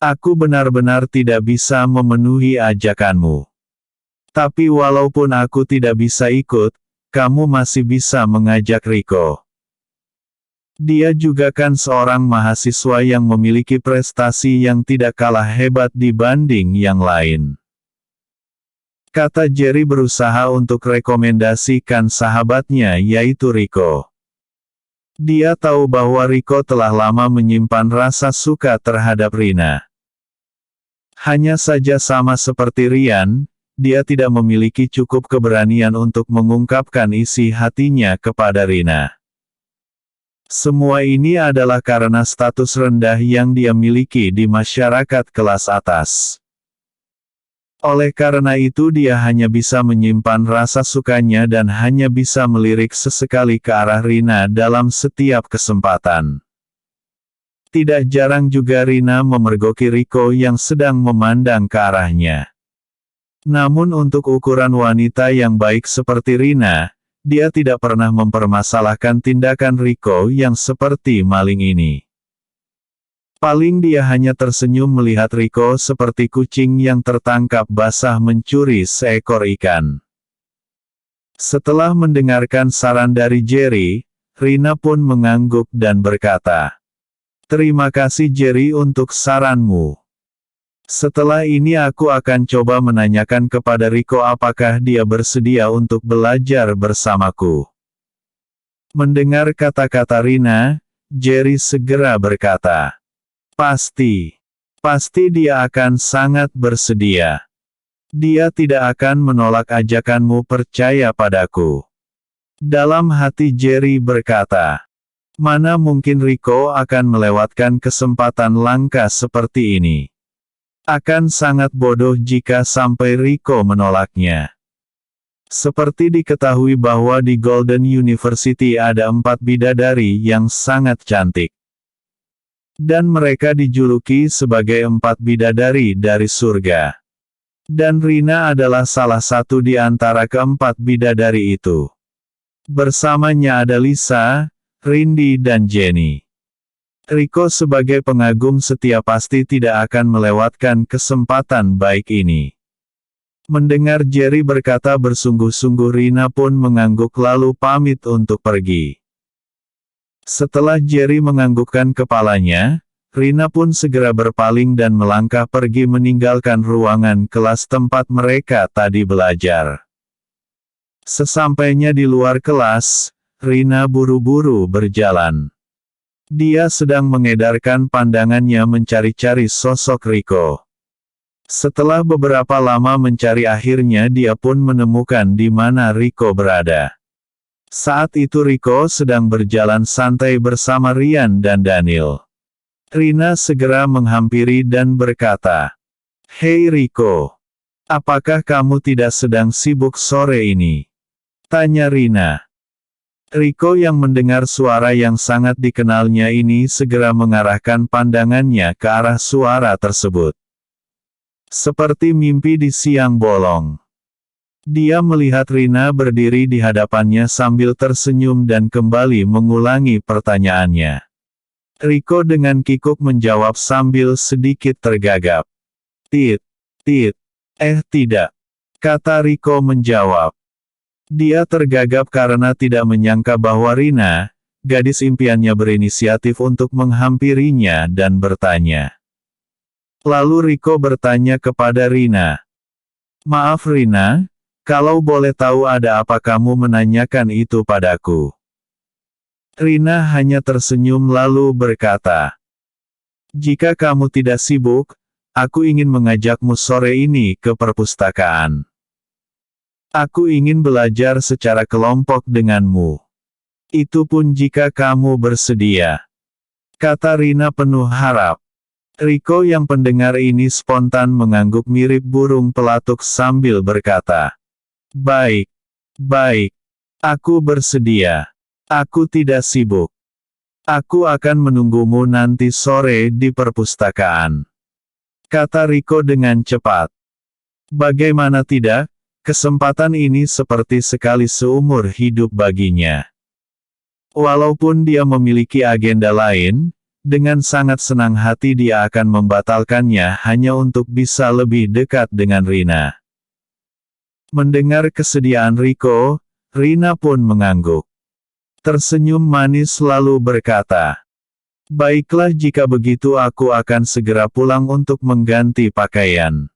Aku benar-benar tidak bisa memenuhi ajakanmu. Tapi walaupun aku tidak bisa ikut, kamu masih bisa mengajak Rico. Dia juga kan seorang mahasiswa yang memiliki prestasi yang tidak kalah hebat dibanding yang lain. Kata Jerry berusaha untuk rekomendasikan sahabatnya yaitu Rico. Dia tahu bahwa Rico telah lama menyimpan rasa suka terhadap Rina. Hanya saja sama seperti Ryan, dia tidak memiliki cukup keberanian untuk mengungkapkan isi hatinya kepada Rina. Semua ini adalah karena status rendah yang dia miliki di masyarakat kelas atas. Oleh karena itu dia hanya bisa menyimpan rasa sukanya dan hanya bisa melirik sesekali ke arah Rina dalam setiap kesempatan. Tidak jarang juga Rina memergoki Rico yang sedang memandang ke arahnya. Namun untuk ukuran wanita yang baik seperti Rina, dia tidak pernah mempermasalahkan tindakan Rico yang seperti maling ini. Paling dia hanya tersenyum melihat Rico seperti kucing yang tertangkap basah mencuri seekor ikan. Setelah mendengarkan saran dari Jerry, Rina pun mengangguk dan berkata, terima kasih Jerry untuk saranmu. Setelah ini aku akan coba menanyakan kepada Rico apakah dia bersedia untuk belajar bersamaku. Mendengar kata-kata Rina, Jerry segera berkata, pasti dia akan sangat bersedia. Dia tidak akan menolak ajakanmu, percaya padaku. Dalam hati Jerry berkata, mana mungkin Rico akan melewatkan kesempatan langka seperti ini. Akan sangat bodoh jika sampai Rico menolaknya. Seperti diketahui bahwa di Golden University ada 4 bidadari yang sangat cantik. Dan mereka dijuluki sebagai 4 bidadari dari surga. Dan Rina adalah salah satu di antara keempat bidadari itu. Bersamanya ada Lisa, Rindy dan Jenny. Rico sebagai pengagum setia pasti tidak akan melewatkan kesempatan baik ini. Mendengar Jerry berkata bersungguh-sungguh, Rina pun mengangguk lalu pamit untuk pergi. Setelah Jerry menganggukkan kepalanya, Rina pun segera berpaling dan melangkah pergi meninggalkan ruangan kelas tempat mereka tadi belajar. Sesampainya di luar kelas, Rina buru-buru berjalan. Dia sedang mengedarkan pandangannya mencari-cari sosok Rico. Setelah beberapa lama mencari, akhirnya dia pun menemukan di mana Rico berada. Saat itu Rico sedang berjalan santai bersama Ryan dan Daniel. Rina segera menghampiri dan berkata, "Hei Rico, apakah kamu tidak sedang sibuk sore ini?" Tanya Rina. Riko yang mendengar suara yang sangat dikenalnya ini segera mengarahkan pandangannya ke arah suara tersebut. Seperti mimpi di siang bolong. Dia melihat Rina berdiri di hadapannya sambil tersenyum dan kembali mengulangi pertanyaannya. Riko dengan kikuk menjawab sambil sedikit tergagap. Tit, tidak, kata Riko menjawab. Dia tergagap karena tidak menyangka bahwa Rina, gadis impiannya berinisiatif untuk menghampirinya dan bertanya. Lalu Riko bertanya kepada Rina. Maaf Rina, kalau boleh tahu ada apa kamu menanyakan itu padaku? Rina hanya tersenyum lalu berkata. Jika kamu tidak sibuk, aku ingin mengajakmu sore ini ke perpustakaan. Aku ingin belajar secara kelompok denganmu. Itu pun jika kamu bersedia. Kata Rina penuh harap. Riko yang pendengar ini spontan mengangguk mirip burung pelatuk sambil berkata. Baik. Aku bersedia. Aku tidak sibuk. Aku akan menunggumu nanti sore di perpustakaan. Kata Riko dengan cepat. Bagaimana tidak? Kesempatan ini seperti sekali seumur hidup baginya. Walaupun dia memiliki agenda lain, dengan sangat senang hati dia akan membatalkannya hanya untuk bisa lebih dekat dengan Rina. Mendengar kesediaan Riko, Rina pun mengangguk. Tersenyum manis lalu berkata, baiklah jika begitu aku akan segera pulang untuk mengganti pakaian.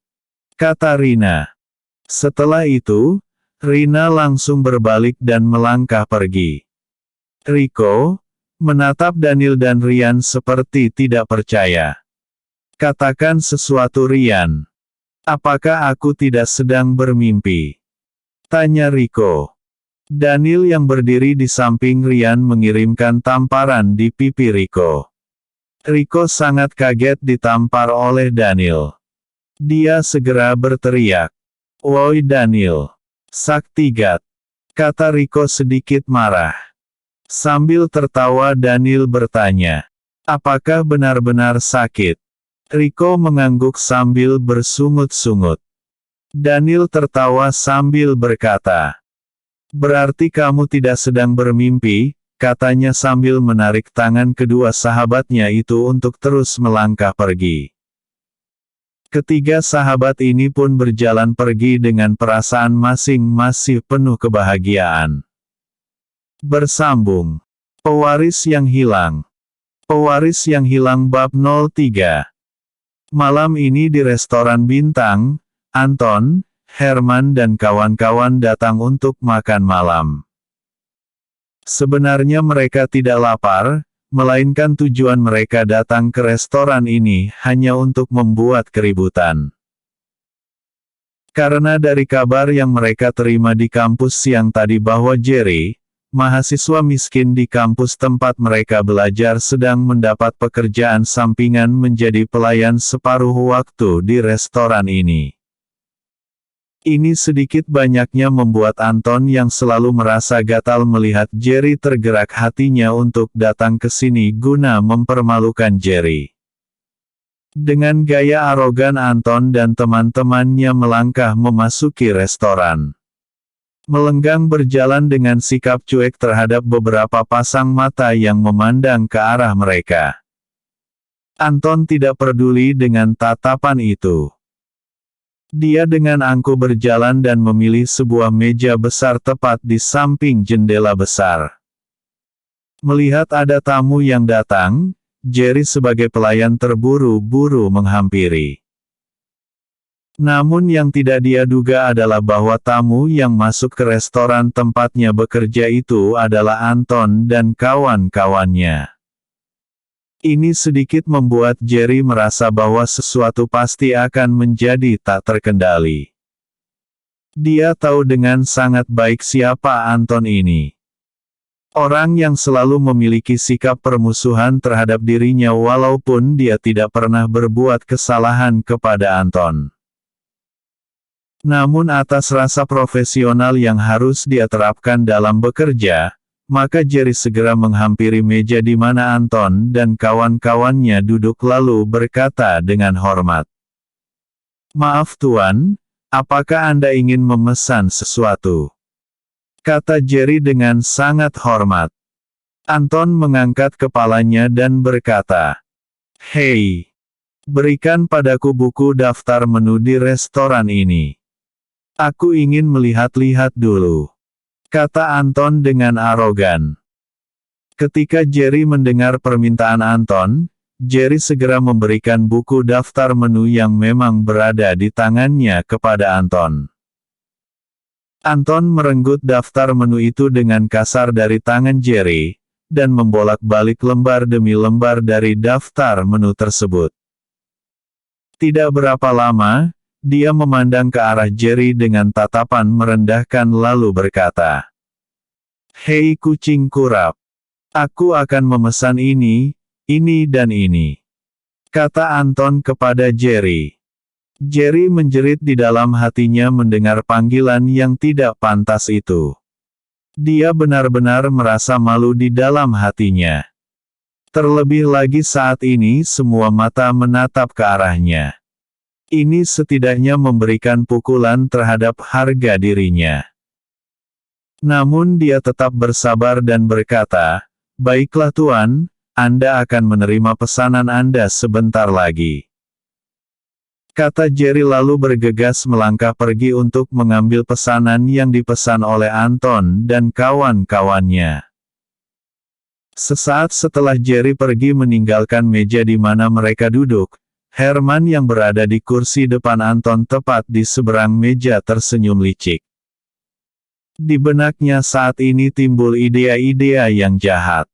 Kata Rina. Setelah itu, Rina langsung berbalik dan melangkah pergi. Riko menatap Daniel dan Rian seperti tidak percaya. Katakan sesuatu Rian. Apakah aku tidak sedang bermimpi? Tanya Riko. Daniel yang berdiri di samping Rian mengirimkan tamparan di pipi Riko. Riko sangat kaget ditampar oleh Daniel. Dia segera berteriak. Woi Daniel. Saktigat. Kata Riko sedikit marah. Sambil tertawa Daniel bertanya. Apakah benar-benar sakit? Riko mengangguk sambil bersungut-sungut. Daniel tertawa sambil berkata. Berarti kamu tidak sedang bermimpi, katanya sambil menarik tangan kedua sahabatnya itu untuk terus melangkah pergi. Ketiga sahabat ini pun berjalan pergi dengan perasaan masing-masing penuh kebahagiaan. Bersambung. Pewaris yang hilang. Pewaris yang hilang bab 03. Malam ini di restoran bintang, Anton, Herman dan kawan-kawan datang untuk makan malam. Sebenarnya mereka tidak lapar, melainkan tujuan mereka datang ke restoran ini hanya untuk membuat keributan. Karena dari kabar yang mereka terima di kampus siang tadi bahwa Jerry, mahasiswa miskin di kampus tempat mereka belajar sedang mendapat pekerjaan sampingan menjadi pelayan separuh waktu di restoran ini. Ini sedikit banyaknya membuat Anton yang selalu merasa gatal melihat Jerry tergerak hatinya untuk datang ke sini guna mempermalukan Jerry. Dengan gaya arogan Anton dan teman-temannya melangkah memasuki restoran. Melenggang berjalan dengan sikap cuek terhadap beberapa pasang mata yang memandang ke arah mereka. Anton tidak peduli dengan tatapan itu. Dia dengan angkuh berjalan dan memilih sebuah meja besar tepat di samping jendela besar. Melihat ada tamu yang datang, Jerry sebagai pelayan terburu-buru menghampiri. Namun yang tidak dia duga adalah bahwa tamu yang masuk ke restoran tempatnya bekerja itu adalah Anton dan kawan-kawannya. Ini sedikit membuat Jerry merasa bahwa sesuatu pasti akan menjadi tak terkendali. Dia tahu dengan sangat baik siapa Anton ini. Orang yang selalu memiliki sikap permusuhan terhadap dirinya walaupun dia tidak pernah berbuat kesalahan kepada Anton. Namun atas rasa profesional yang harus dia terapkan dalam bekerja, maka Jerry segera menghampiri meja di mana Anton dan kawan-kawannya duduk lalu berkata dengan hormat. "Maaf Tuan, apakah Anda ingin memesan sesuatu?" kata Jerry dengan sangat hormat. Anton mengangkat kepalanya dan berkata, "Hei, berikan padaku buku daftar menu di restoran ini. Aku ingin melihat-lihat dulu," kata Anton dengan arogan. Ketika Jerry mendengar permintaan Anton, Jerry segera memberikan buku daftar menu yang memang berada di tangannya kepada Anton. Anton merenggut daftar menu itu dengan kasar dari tangan Jerry, dan membolak-balik lembar demi lembar dari daftar menu tersebut. Tidak berapa lama, dia memandang ke arah Jerry dengan tatapan merendahkan lalu berkata, "Hei kucing kurap. Aku akan memesan ini dan ini," kata Anton kepada Jerry. Jerry menjerit di dalam hatinya mendengar panggilan yang tidak pantas itu. Dia benar-benar merasa malu di dalam hatinya. Terlebih lagi saat ini semua mata menatap ke arahnya. Ini setidaknya memberikan pukulan terhadap harga dirinya. Namun dia tetap bersabar dan berkata, "Baiklah Tuan, Anda akan menerima pesanan Anda sebentar lagi," kata Jerry lalu bergegas melangkah pergi untuk mengambil pesanan yang dipesan oleh Anton dan kawan-kawannya. Sesaat setelah Jerry pergi meninggalkan meja di mana mereka duduk, Herman yang berada di kursi depan Anton tepat di seberang meja tersenyum licik. Di benaknya saat ini timbul ide-ide yang jahat.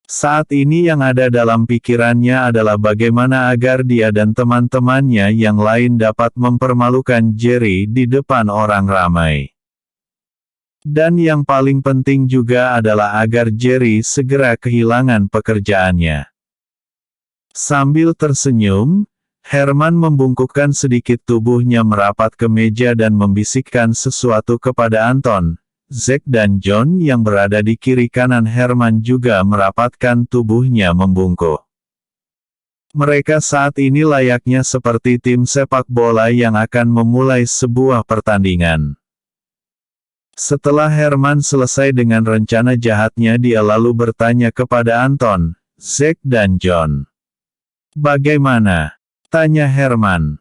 Saat ini yang ada dalam pikirannya adalah bagaimana agar dia dan teman-temannya yang lain dapat mempermalukan Jerry di depan orang ramai. Dan yang paling penting juga adalah agar Jerry segera kehilangan pekerjaannya. Sambil tersenyum, Herman membungkukkan sedikit tubuhnya merapat ke meja dan membisikkan sesuatu kepada Anton. Zack dan John yang berada di kiri kanan Herman juga merapatkan tubuhnya membungkuk. Mereka saat ini layaknya seperti tim sepak bola yang akan memulai sebuah pertandingan. Setelah Herman selesai dengan rencana jahatnya, dia lalu bertanya kepada Anton, Zack dan John. "Bagaimana?" tanya Herman.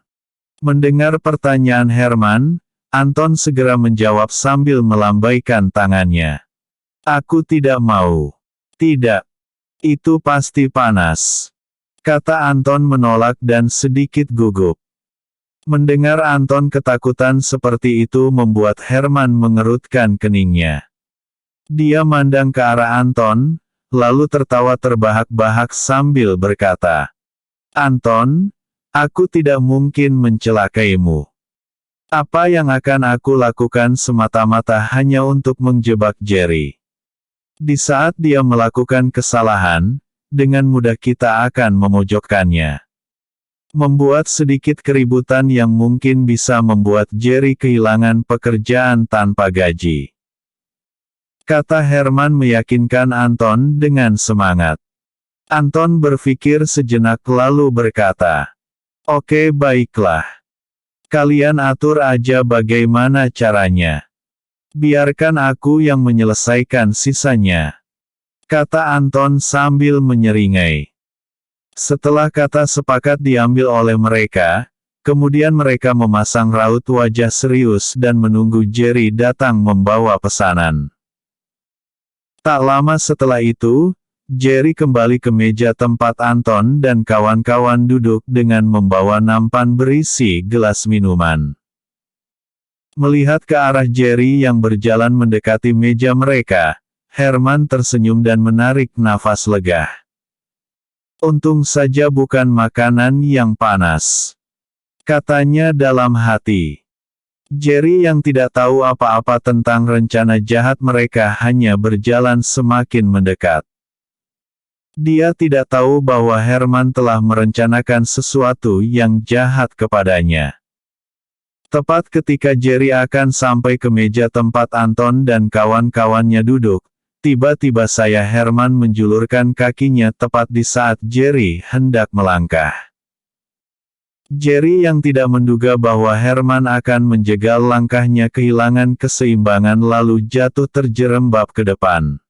Mendengar pertanyaan Herman, Anton segera menjawab sambil melambaikan tangannya. "Aku tidak mau." "Tidak. Itu pasti panas," kata Anton menolak dan sedikit gugup. Mendengar Anton ketakutan seperti itu membuat Herman mengerutkan keningnya. Dia mandang ke arah Anton, lalu tertawa terbahak-bahak sambil berkata, "Anton, aku tidak mungkin mencelakaimu. Apa yang akan aku lakukan semata-mata hanya untuk menjebak Jerry. Di saat dia melakukan kesalahan, dengan mudah kita akan memojokkannya. Membuat sedikit keributan yang mungkin bisa membuat Jerry kehilangan pekerjaan tanpa gaji," kata Herman meyakinkan Anton dengan semangat. Anton berpikir sejenak lalu berkata, "Oke baiklah. Kalian atur aja bagaimana caranya. Biarkan aku yang menyelesaikan sisanya," kata Anton sambil menyeringai. Setelah kata sepakat diambil oleh mereka, kemudian mereka memasang raut wajah serius dan menunggu Jerry datang membawa pesanan. Tak lama setelah itu, Jerry kembali ke meja tempat Anton dan kawan-kawan duduk dengan membawa nampan berisi gelas minuman. Melihat ke arah Jerry yang berjalan mendekati meja mereka, Herman tersenyum dan menarik nafas lega. "Untung saja bukan makanan yang panas," katanya dalam hati. Jerry yang tidak tahu apa-apa tentang rencana jahat mereka hanya berjalan semakin mendekat. Dia tidak tahu bahwa Herman telah merencanakan sesuatu yang jahat kepadanya. Tepat ketika Jerry akan sampai ke meja tempat Anton dan kawan-kawannya duduk, Tiba-tiba Herman menjulurkan kakinya tepat di saat Jerry hendak melangkah. Jerry yang tidak menduga bahwa Herman akan menjegal langkahnya kehilangan keseimbangan lalu jatuh terjerembab ke depan.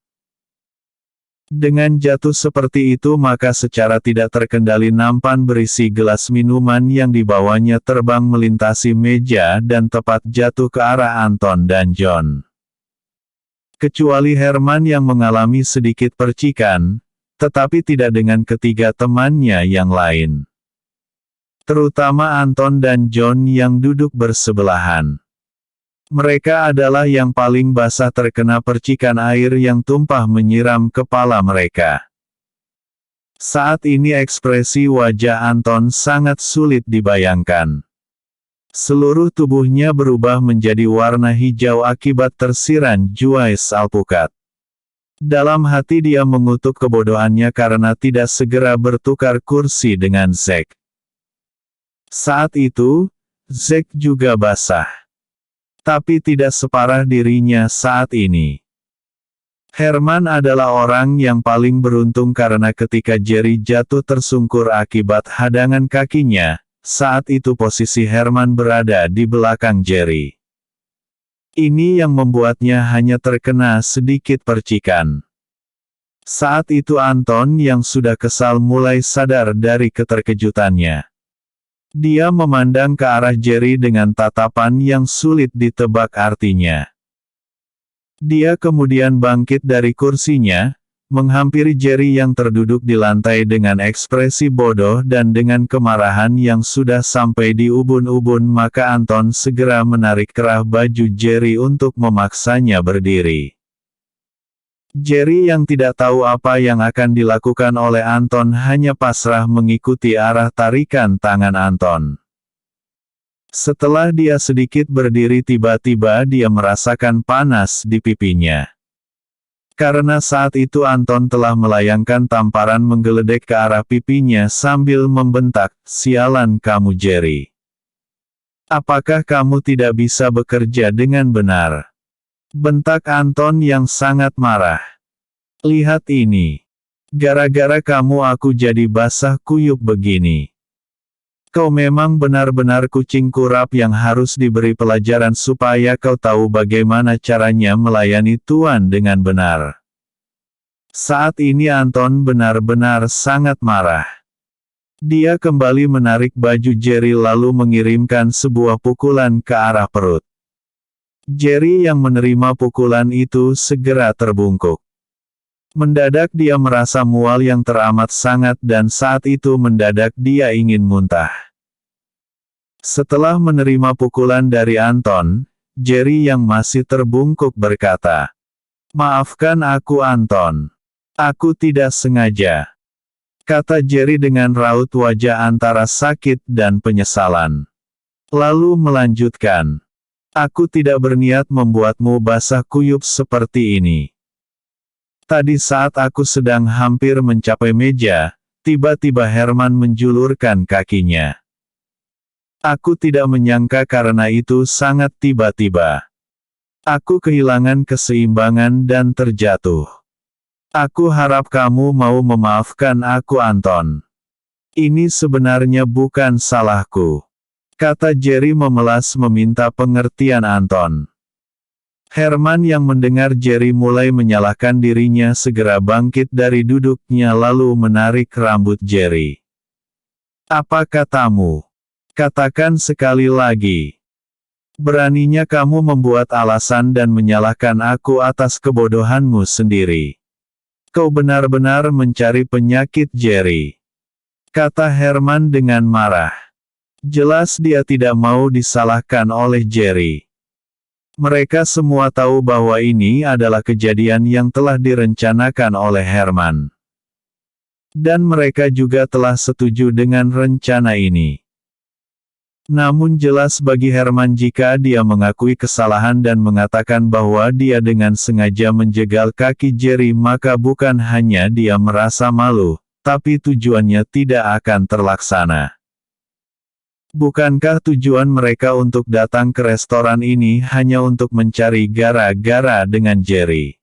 Dengan jatuh seperti itu maka secara tidak terkendali nampan berisi gelas minuman yang dibawanya terbang melintasi meja dan tepat jatuh ke arah Anton dan John. Kecuali Herman yang mengalami sedikit percikan, tetapi tidak dengan ketiga temannya yang lain. Terutama Anton dan John yang duduk bersebelahan. Mereka adalah yang paling basah terkena percikan air yang tumpah menyiram kepala mereka. Saat ini ekspresi wajah Anton sangat sulit dibayangkan. Seluruh tubuhnya berubah menjadi warna hijau akibat tersiran juais alpukat. Dalam hati dia mengutuk kebodohannya karena tidak segera bertukar kursi dengan Zack. Saat itu, Zack juga basah. Tapi tidak separah dirinya saat ini. Herman adalah orang yang paling beruntung karena ketika Jerry jatuh tersungkur akibat hadangan kakinya, saat itu posisi Herman berada di belakang Jerry. Ini yang membuatnya hanya terkena sedikit percikan. Saat itu Anton yang sudah kesal mulai sadar dari keterkejutannya. Dia memandang ke arah Jerry dengan tatapan yang sulit ditebak artinya. Dia kemudian bangkit dari kursinya, menghampiri Jerry yang terduduk di lantai dengan ekspresi bodoh dan dengan kemarahan yang sudah sampai di ubun-ubun maka Anton segera menarik kerah baju Jerry untuk memaksanya berdiri. Jerry yang tidak tahu apa yang akan dilakukan oleh Anton hanya pasrah mengikuti arah tarikan tangan Anton. Setelah dia sedikit berdiri tiba-tiba dia merasakan panas di pipinya. Karena saat itu Anton telah melayangkan tamparan menggeledek ke arah pipinya sambil membentak, "Sialan kamu Jerry. Apakah kamu tidak bisa bekerja dengan benar?" Bentak Anton yang sangat marah. "Lihat ini. Gara-gara kamu aku jadi basah kuyup begini. Kau memang benar-benar kucing kurap yang harus diberi pelajaran supaya kau tahu bagaimana caranya melayani Tuan dengan benar." Saat ini Anton benar-benar sangat marah. Dia kembali menarik baju Jerry lalu mengirimkan sebuah pukulan ke arah perut. Jerry yang menerima pukulan itu segera terbungkuk. Mendadak dia merasa mual yang teramat sangat dan saat itu mendadak dia ingin muntah. Setelah menerima pukulan dari Anton, Jerry yang masih terbungkuk berkata, "Maafkan aku Anton. Aku tidak sengaja," kata Jerry dengan raut wajah antara sakit dan penyesalan. Lalu melanjutkan, "Aku tidak berniat membuatmu basah kuyup seperti ini. Tadi saat aku sedang hampir mencapai meja, tiba-tiba Herman menjulurkan kakinya. Aku tidak menyangka karena itu sangat tiba-tiba. Aku kehilangan keseimbangan dan terjatuh. Aku harap kamu mau memaafkan aku Anton. Ini sebenarnya bukan salahku," kata Jerry memelas meminta pengertian Anton. Herman yang mendengar Jerry mulai menyalahkan dirinya segera bangkit dari duduknya lalu menarik rambut Jerry. "Apa katamu? Katakan sekali lagi. Beraninya kamu membuat alasan dan menyalahkan aku atas kebodohanmu sendiri. Kau benar-benar mencari penyakit Jerry," kata Herman dengan marah. Jelas dia tidak mau disalahkan oleh Jerry. Mereka semua tahu bahwa ini adalah kejadian yang telah direncanakan oleh Herman. Dan mereka juga telah setuju dengan rencana ini. Namun jelas bagi Herman jika dia mengakui kesalahan dan mengatakan bahwa dia dengan sengaja menjegal kaki Jerry maka bukan hanya dia merasa malu, tapi tujuannya tidak akan terlaksana. Bukankah tujuan mereka untuk datang ke restoran ini hanya untuk mencari gara-gara dengan Jerry?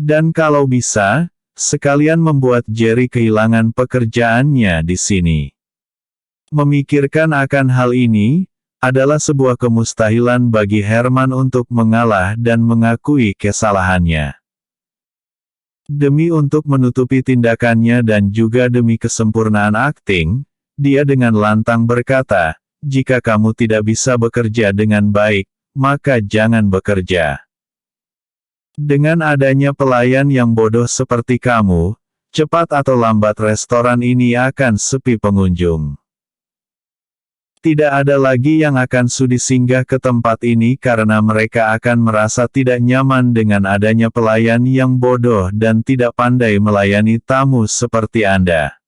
Dan kalau bisa, sekalian membuat Jerry kehilangan pekerjaannya di sini. Memikirkan akan hal ini, adalah sebuah kemustahilan bagi Herman untuk mengalah dan mengakui kesalahannya. Demi untuk menutupi tindakannya dan juga demi kesempurnaan akting, dia dengan lantang berkata, "Jika kamu tidak bisa bekerja dengan baik, maka jangan bekerja. Dengan adanya pelayan yang bodoh seperti kamu, cepat atau lambat restoran ini akan sepi pengunjung. Tidak ada lagi yang akan sudi singgah ke tempat ini karena mereka akan merasa tidak nyaman dengan adanya pelayan yang bodoh dan tidak pandai melayani tamu seperti Anda,"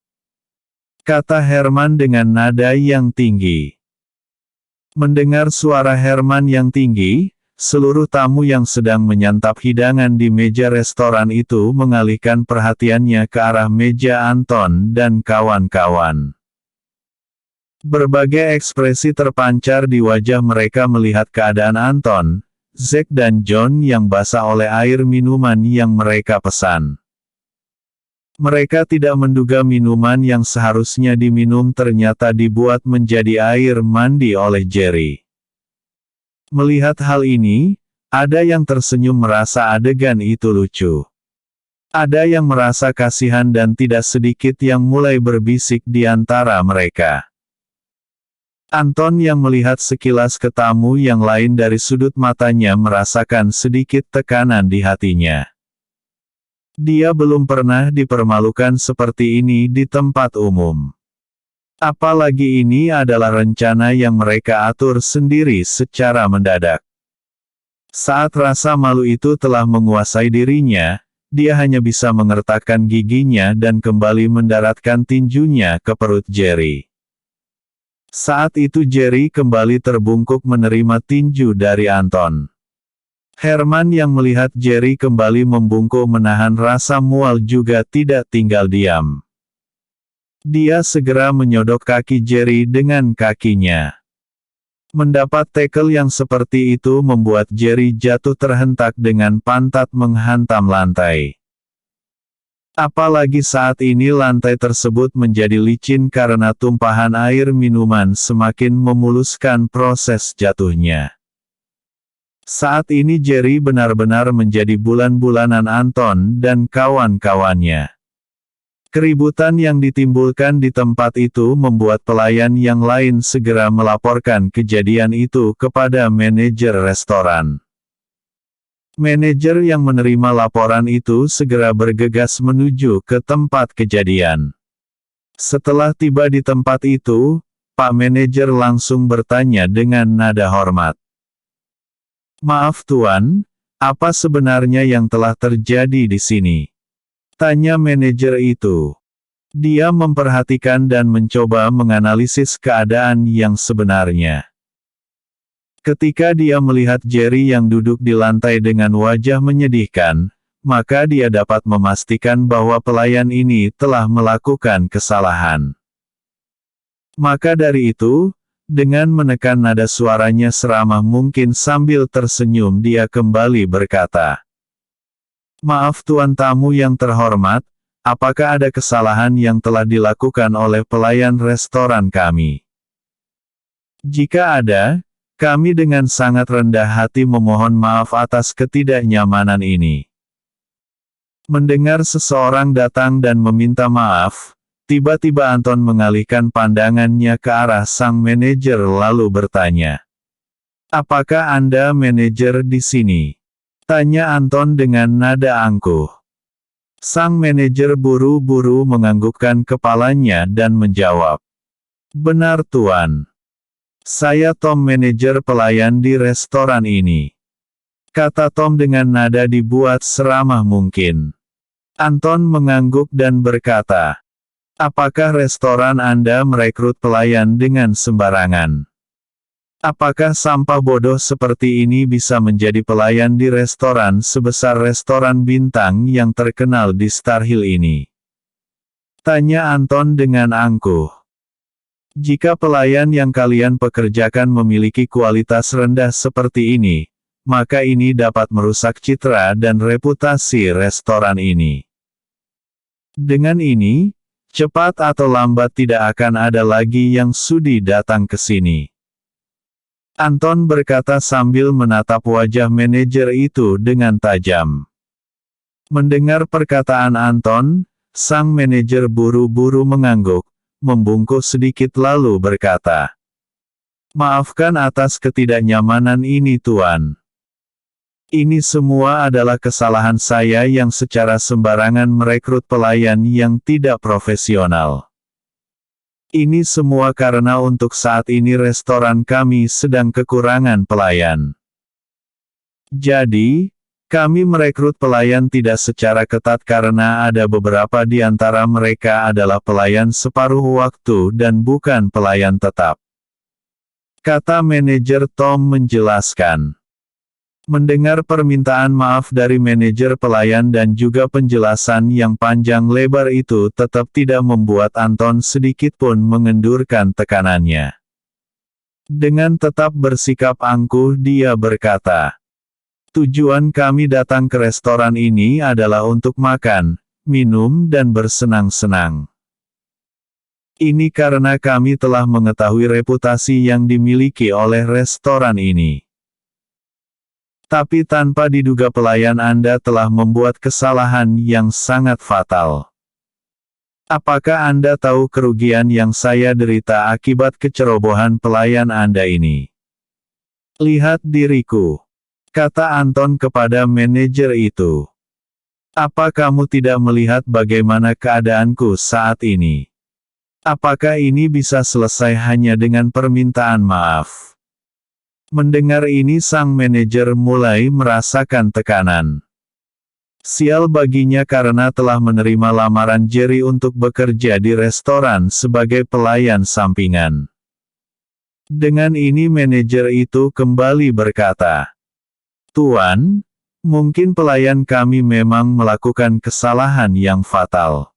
kata Herman dengan nada yang tinggi. Mendengar suara Herman yang tinggi, seluruh tamu yang sedang menyantap hidangan di meja restoran itu mengalihkan perhatiannya ke arah meja Anton dan kawan-kawan. Berbagai ekspresi terpancar di wajah mereka melihat keadaan Anton, Zack dan John yang basah oleh air minuman yang mereka pesan. Mereka tidak menduga minuman yang seharusnya diminum ternyata dibuat menjadi air mandi oleh Jerry. Melihat hal ini, ada yang tersenyum merasa adegan itu lucu. Ada yang merasa kasihan dan tidak sedikit yang mulai berbisik di antara mereka. Anton yang melihat sekilas ke tamu yang lain dari sudut matanya merasakan sedikit tekanan di hatinya. Dia belum pernah dipermalukan seperti ini di tempat umum. Apalagi ini adalah rencana yang mereka atur sendiri secara mendadak. Saat rasa malu itu telah menguasai dirinya, dia hanya bisa mengertakkan giginya dan kembali mendaratkan tinjunya ke perut Jerry. Saat itu Jerry kembali terbungkuk menerima tinju dari Anton. Herman yang melihat Jerry kembali membungkuk menahan rasa mual juga tidak tinggal diam. Dia segera menyodok kaki Jerry dengan kakinya. Mendapat tackle yang seperti itu membuat Jerry jatuh terhentak dengan pantat menghantam lantai. Apalagi saat ini lantai tersebut menjadi licin karena tumpahan air minuman semakin memuluskan proses jatuhnya. Saat ini Jerry benar-benar menjadi bulan-bulanan Anton dan kawan-kawannya. Keributan yang ditimbulkan di tempat itu membuat pelayan yang lain segera melaporkan kejadian itu kepada manajer restoran. Manajer yang menerima laporan itu segera bergegas menuju ke tempat kejadian. Setelah tiba di tempat itu, Pak Manajer langsung bertanya dengan nada hormat. "Maaf Tuan, apa sebenarnya yang telah terjadi di sini?" tanya manajer itu. Dia memperhatikan dan mencoba menganalisis keadaan yang sebenarnya. Ketika dia melihat Jerry yang duduk di lantai dengan wajah menyedihkan, maka dia dapat memastikan bahwa pelayan ini telah melakukan kesalahan. Maka dari itu, dengan menekan nada suaranya seramah mungkin sambil tersenyum dia kembali berkata, "Maaf tuan tamu yang terhormat, apakah ada kesalahan yang telah dilakukan oleh pelayan restoran kami? Jika ada, kami dengan sangat rendah hati memohon maaf atas ketidaknyamanan ini." Mendengar seseorang datang dan meminta maaf, tiba-tiba Anton mengalihkan pandangannya ke arah sang manajer lalu bertanya, "Apakah Anda manajer di sini?" tanya Anton dengan nada angkuh. Sang manajer buru-buru menganggukkan kepalanya dan menjawab, "Benar Tuan. Saya Tom, manajer pelayan di restoran ini," kata Tom dengan nada dibuat seramah mungkin. Anton mengangguk dan berkata, "Apakah restoran Anda merekrut pelayan dengan sembarangan? Apakah sampah bodoh seperti ini bisa menjadi pelayan di restoran sebesar restoran bintang yang terkenal di Star Hill ini?" tanya Anton dengan angkuh. "Jika pelayan yang kalian pekerjakan memiliki kualitas rendah seperti ini, maka ini dapat merusak citra dan reputasi restoran ini. Dengan ini, cepat atau lambat tidak akan ada lagi yang sudi datang ke sini. Anton berkata sambil menatap wajah manajer itu dengan tajam. Mendengar perkataan Anton, sang manajer buru-buru mengangguk, membungkuk sedikit lalu berkata, "Maafkan atas ketidaknyamanan ini Tuan. Ini semua adalah kesalahan saya yang secara sembarangan merekrut pelayan yang tidak profesional. Ini semua karena untuk saat ini restoran kami sedang kekurangan pelayan. Jadi, kami merekrut pelayan tidak secara ketat karena ada beberapa di antara mereka adalah pelayan separuh waktu dan bukan pelayan tetap," kata manajer Tom menjelaskan. Mendengar permintaan maaf dari manajer pelayan dan juga penjelasan yang panjang lebar itu tetap tidak membuat Anton sedikit pun mengendurkan tekanannya. Dengan tetap bersikap angkuh dia berkata, "Tujuan kami datang ke restoran ini adalah untuk makan, minum dan bersenang-senang. Ini karena kami telah mengetahui reputasi yang dimiliki oleh restoran ini. Tapi tanpa diduga pelayan Anda telah membuat kesalahan yang sangat fatal. Apakah Anda tahu kerugian yang saya derita akibat kecerobohan pelayan Anda ini? Lihat diriku," kata Anton kepada manajer itu. "Apa kamu tidak melihat bagaimana keadaanku saat ini? Apakah ini bisa selesai hanya dengan permintaan maaf?" Mendengar ini sang manajer mulai merasakan tekanan. Sial baginya karena telah menerima lamaran Jerry untuk bekerja di restoran sebagai pelayan sampingan. Dengan ini manajer itu kembali berkata, "Tuan, mungkin pelayan kami memang melakukan kesalahan yang fatal.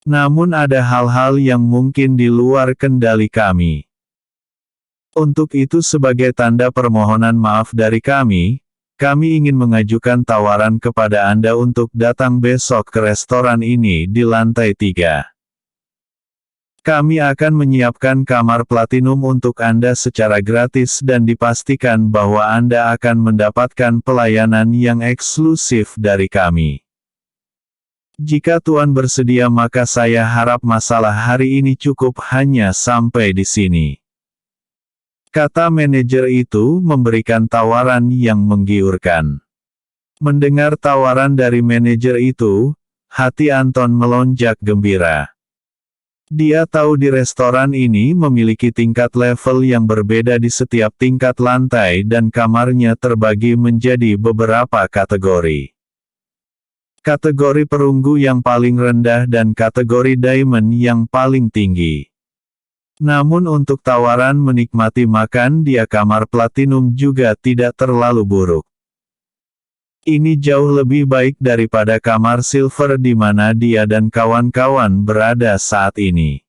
Namun ada hal-hal yang mungkin di luar kendali kami. Untuk itu sebagai tanda permohonan maaf dari kami ingin mengajukan tawaran kepada Anda untuk datang besok ke restoran ini di lantai 3. Kami akan menyiapkan kamar platinum untuk Anda secara gratis dan dipastikan bahwa Anda akan mendapatkan pelayanan yang eksklusif dari kami. Jika Tuan bersedia maka saya harap masalah hari ini cukup hanya sampai di sini," kata manajer itu memberikan tawaran yang menggiurkan. Mendengar tawaran dari manajer itu, hati Anton melonjak gembira. Dia tahu di restoran ini memiliki tingkat level yang berbeda di setiap tingkat lantai dan kamarnya terbagi menjadi beberapa kategori. Kategori perunggu yang paling rendah dan kategori diamond yang paling tinggi. Namun untuk tawaran menikmati makan di kamar platinum juga tidak terlalu buruk. Ini jauh lebih baik daripada kamar silver di mana dia dan kawan-kawan berada saat ini.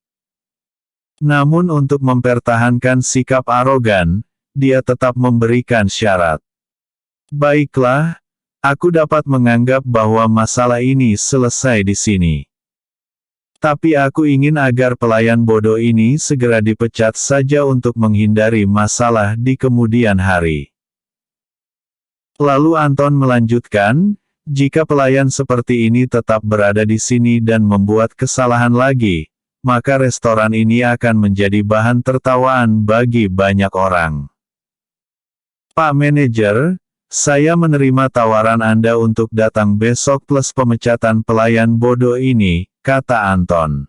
Namun untuk mempertahankan sikap arogan, dia tetap memberikan syarat. "Baiklah, aku dapat menganggap bahwa masalah ini selesai di sini. Tapi aku ingin agar pelayan bodoh ini segera dipecat saja untuk menghindari masalah di kemudian hari." Lalu Anton melanjutkan, "Jika pelayan seperti ini tetap berada di sini dan membuat kesalahan lagi, maka restoran ini akan menjadi bahan tertawaan bagi banyak orang. Pak Manajer, saya menerima tawaran Anda untuk datang besok plus pemecatan pelayan bodoh ini," kata Anton.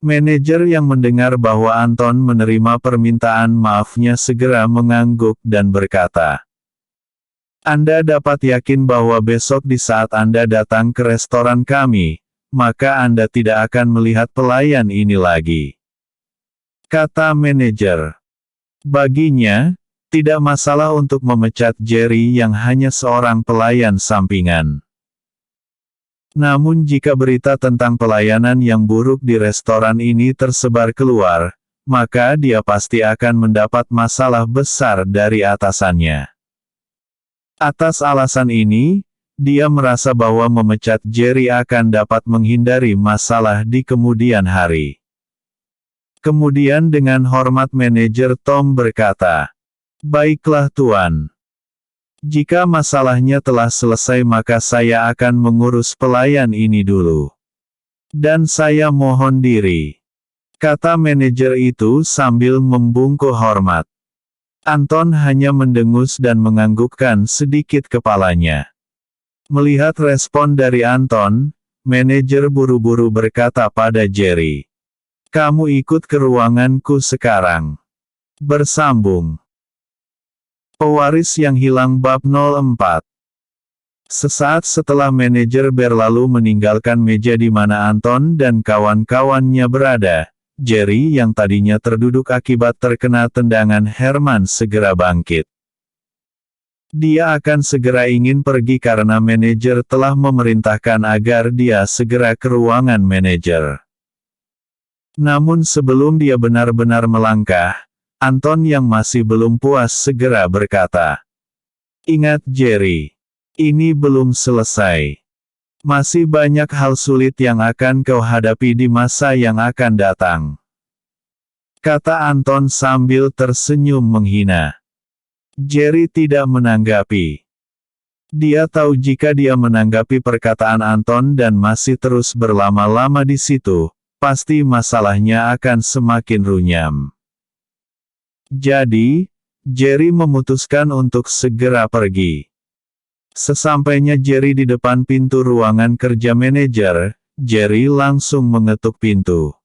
Manajer yang mendengar bahwa Anton menerima permintaan maafnya segera mengangguk dan berkata, "Anda dapat yakin bahwa besok di saat Anda datang ke restoran kami, maka Anda tidak akan melihat pelayan ini lagi," kata manajer. Baginya, tidak masalah untuk memecat Jerry yang hanya seorang pelayan sampingan. Namun jika berita tentang pelayanan yang buruk di restoran ini tersebar keluar, maka dia pasti akan mendapat masalah besar dari atasannya. Atas alasan ini, dia merasa bahwa memecat Jerry akan dapat menghindari masalah di kemudian hari. Kemudian dengan hormat manajer Tom berkata, "Baiklah Tuan. Jika masalahnya telah selesai maka saya akan mengurus pelayan ini dulu. Dan saya mohon diri," kata manajer itu sambil membungkuk hormat. Anton hanya mendengus dan menganggukkan sedikit kepalanya. Melihat respon dari Anton, manajer buru-buru berkata pada Jerry, "Kamu ikut ke ruanganku sekarang." Bersambung. Pewaris yang hilang bab 04. Sesaat setelah manajer berlalu meninggalkan meja di mana Anton dan kawan-kawannya berada, Jerry yang tadinya terduduk akibat terkena tendangan Herman segera bangkit. Dia akan segera ingin pergi karena manajer telah memerintahkan agar dia segera ke ruangan manajer. Namun sebelum dia benar-benar melangkah, Anton yang masih belum puas segera berkata, "Ingat Jerry, ini belum selesai. Masih banyak hal sulit yang akan kau hadapi di masa yang akan datang," kata Anton sambil tersenyum menghina. Jerry tidak menanggapi. Dia tahu jika dia menanggapi perkataan Anton dan masih terus berlama-lama di situ, pasti masalahnya akan semakin runyam. Jadi, Jerry memutuskan untuk segera pergi. Sesampainya Jerry di depan pintu ruangan kerja manajer, Jerry langsung mengetuk pintu.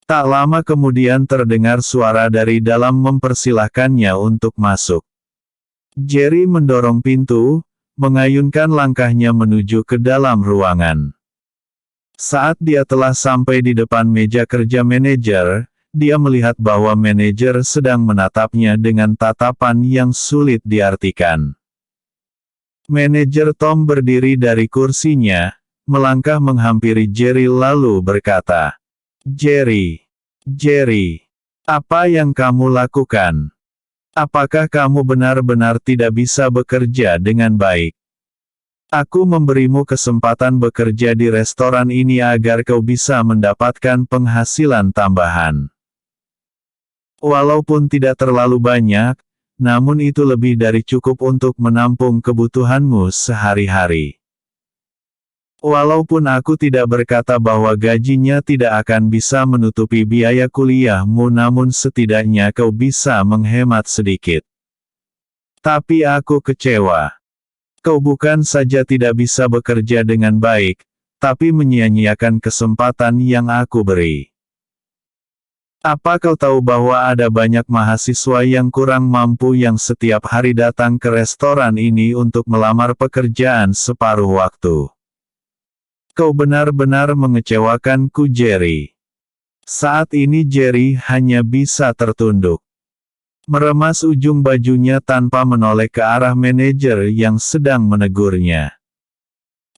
Tak lama kemudian terdengar suara dari dalam mempersilahkannya untuk masuk. Jerry mendorong pintu, mengayunkan langkahnya menuju ke dalam ruangan. Saat dia telah sampai di depan meja kerja manajer, dia melihat bahwa manajer sedang menatapnya dengan tatapan yang sulit diartikan. Manajer Tom berdiri dari kursinya, melangkah menghampiri Jerry lalu berkata, Jerry, apa yang kamu lakukan? Apakah kamu benar-benar tidak bisa bekerja dengan baik? Aku memberimu kesempatan bekerja di restoran ini agar kau bisa mendapatkan penghasilan tambahan. Walaupun tidak terlalu banyak, namun itu lebih dari cukup untuk menampung kebutuhanmu sehari-hari. Walaupun aku tidak berkata bahwa gajinya tidak akan bisa menutupi biaya kuliahmu, namun setidaknya kau bisa menghemat sedikit. Tapi aku kecewa. Kau bukan saja tidak bisa bekerja dengan baik, tapi menyia-nyiakan kesempatan yang aku beri. Apa kau tahu bahwa ada banyak mahasiswa yang kurang mampu yang setiap hari datang ke restoran ini untuk melamar pekerjaan separuh waktu? Kau benar-benar mengecewakanku Jerry. Saat ini Jerry hanya bisa tertunduk. Meremas ujung bajunya tanpa menoleh ke arah manajer yang sedang menegurnya.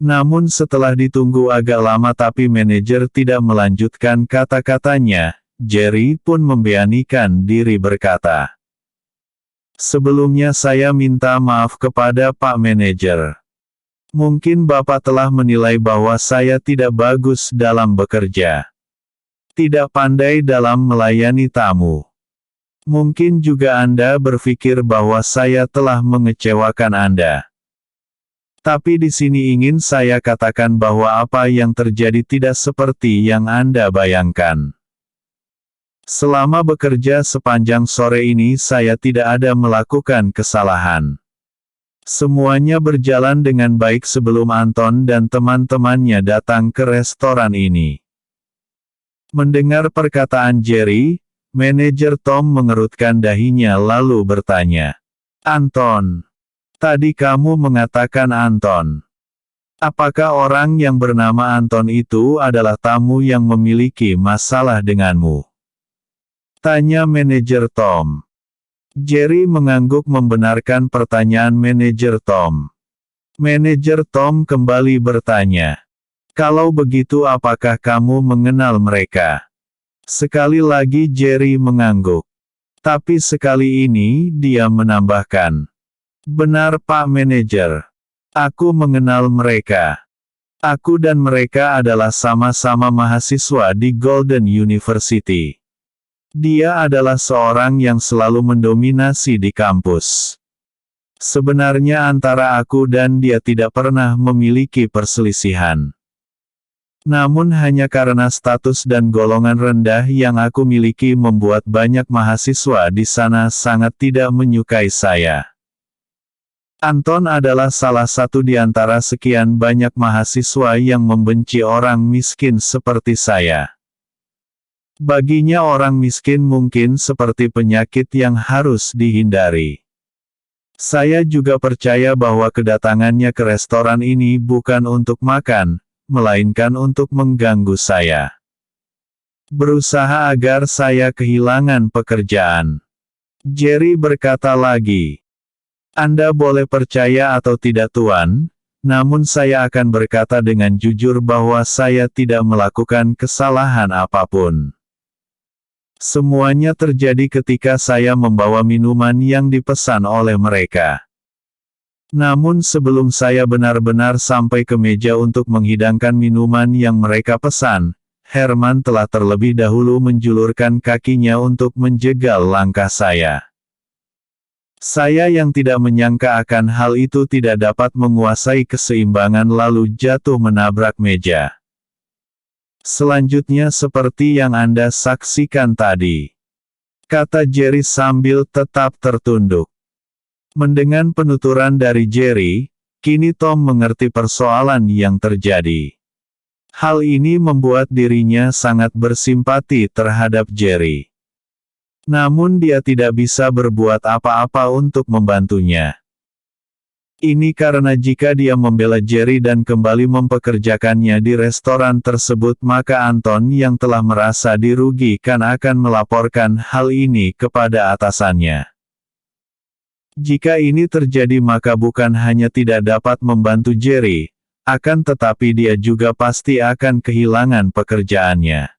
Namun setelah ditunggu agak lama tapi manajer tidak melanjutkan kata-katanya, Jerry pun memberanikan diri berkata, "Sebelumnya saya minta maaf kepada Pak Manajer. Mungkin Bapak telah menilai bahwa saya tidak bagus dalam bekerja. Tidak pandai dalam melayani tamu. Mungkin juga Anda berpikir bahwa saya telah mengecewakan Anda. Tapi di sini ingin saya katakan bahwa apa yang terjadi tidak seperti yang Anda bayangkan. Selama bekerja sepanjang sore ini saya tidak ada melakukan kesalahan. Semuanya berjalan dengan baik sebelum Anton dan teman-temannya datang ke restoran ini." Mendengar perkataan Jerry, manajer Tom mengerutkan dahinya lalu bertanya, "Anton, tadi kamu mengatakan Anton. Apakah orang yang bernama Anton itu adalah tamu yang memiliki masalah denganmu?" tanya manajer Tom. Jerry mengangguk membenarkan pertanyaan manajer Tom. Manajer Tom kembali bertanya, "Kalau begitu apakah kamu mengenal mereka?" Sekali lagi Jerry mengangguk. Tapi sekali ini dia menambahkan, Benar Pak Manajer. Aku mengenal mereka. Aku dan mereka adalah sama-sama mahasiswa di Golden University. Dia adalah seorang yang selalu mendominasi di kampus. Sebenarnya antara aku dan dia tidak pernah memiliki perselisihan. Namun hanya karena status dan golongan rendah yang aku miliki membuat banyak mahasiswa di sana sangat tidak menyukai saya. Anton adalah salah satu di antara sekian banyak mahasiswa yang membenci orang miskin seperti saya. Baginya orang miskin mungkin seperti penyakit yang harus dihindari. Saya juga percaya bahwa kedatangannya ke restoran ini bukan untuk makan, melainkan untuk mengganggu saya. Berusaha agar saya kehilangan pekerjaan. Jerry berkata lagi. Anda boleh percaya atau tidak Tuan, namun saya akan berkata dengan jujur bahwa saya tidak melakukan kesalahan apapun. Semuanya terjadi ketika saya membawa minuman yang dipesan oleh mereka. Namun sebelum saya benar-benar sampai ke meja untuk menghidangkan minuman yang mereka pesan, Herman telah terlebih dahulu menjulurkan kakinya untuk menjegal langkah saya. Saya yang tidak menyangka akan hal itu tidak dapat menguasai keseimbangan lalu jatuh menabrak meja. Selanjutnya seperti yang Anda saksikan tadi, kata Jerry sambil tetap tertunduk. Mendengar penuturan dari Jerry, kini Tom mengerti persoalan yang terjadi. Hal ini membuat dirinya sangat bersimpati terhadap Jerry. Namun dia tidak bisa berbuat apa-apa untuk membantunya. Ini karena jika dia membela Jerry dan kembali mempekerjakannya di restoran tersebut maka Anton yang telah merasa dirugikan akan melaporkan hal ini kepada atasannya. Jika ini terjadi maka bukan hanya tidak dapat membantu Jerry, akan tetapi dia juga pasti akan kehilangan pekerjaannya.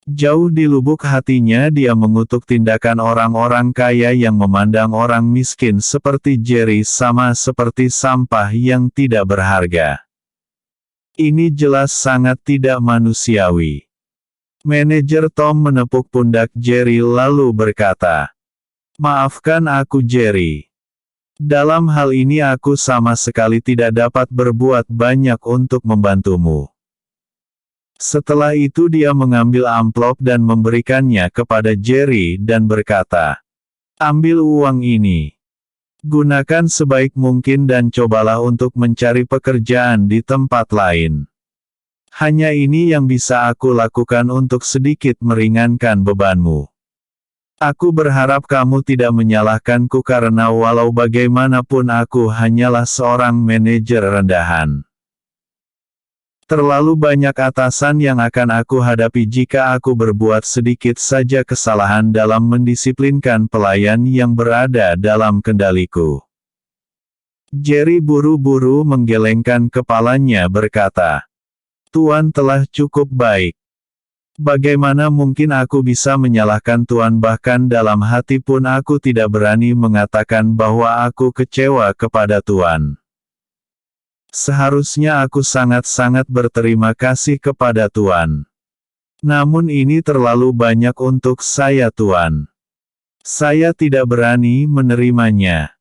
Jauh di lubuk hatinya dia mengutuk tindakan orang-orang kaya yang memandang orang miskin seperti Jerry sama seperti sampah yang tidak berharga. Ini jelas sangat tidak manusiawi. Manajer Tom menepuk pundak Jerry lalu berkata, "Maafkan aku Jerry. Dalam hal ini aku sama sekali tidak dapat berbuat banyak untuk membantumu." Setelah itu dia mengambil amplop dan memberikannya kepada Jerry dan berkata, "Ambil uang ini. Gunakan sebaik mungkin dan cobalah untuk mencari pekerjaan di tempat lain. Hanya ini yang bisa aku lakukan untuk sedikit meringankan bebanmu. Aku berharap kamu tidak menyalahkanku karena walau bagaimanapun aku hanyalah seorang manajer rendahan. Terlalu banyak atasan yang akan aku hadapi jika aku berbuat sedikit saja kesalahan dalam mendisiplinkan pelayan yang berada dalam kendaliku." Jerry buru-buru menggelengkan kepalanya berkata, "Tuan telah cukup baik. Bagaimana mungkin aku bisa menyalahkan Tuan bahkan dalam hati pun aku tidak berani mengatakan bahwa aku kecewa kepada Tuan. Seharusnya aku sangat-sangat berterima kasih kepada Tuan. Namun ini terlalu banyak untuk saya Tuan. Saya tidak berani menerimanya,"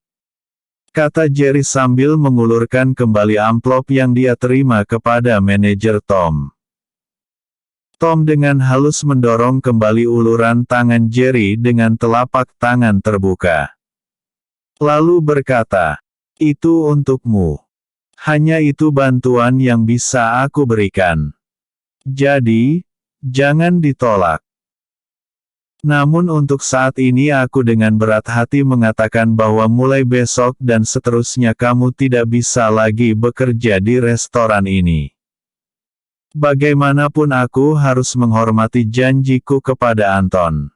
kata Jerry sambil mengulurkan kembali amplop yang dia terima kepada manajer Tom. Tom dengan halus mendorong kembali uluran tangan Jerry dengan telapak tangan terbuka. Lalu berkata, "Itu untukmu. Hanya itu bantuan yang bisa aku berikan. Jadi, jangan ditolak. Namun untuk saat ini aku dengan berat hati mengatakan bahwa mulai besok dan seterusnya kamu tidak bisa lagi bekerja di restoran ini. Bagaimanapun aku harus menghormati janjiku kepada Anton.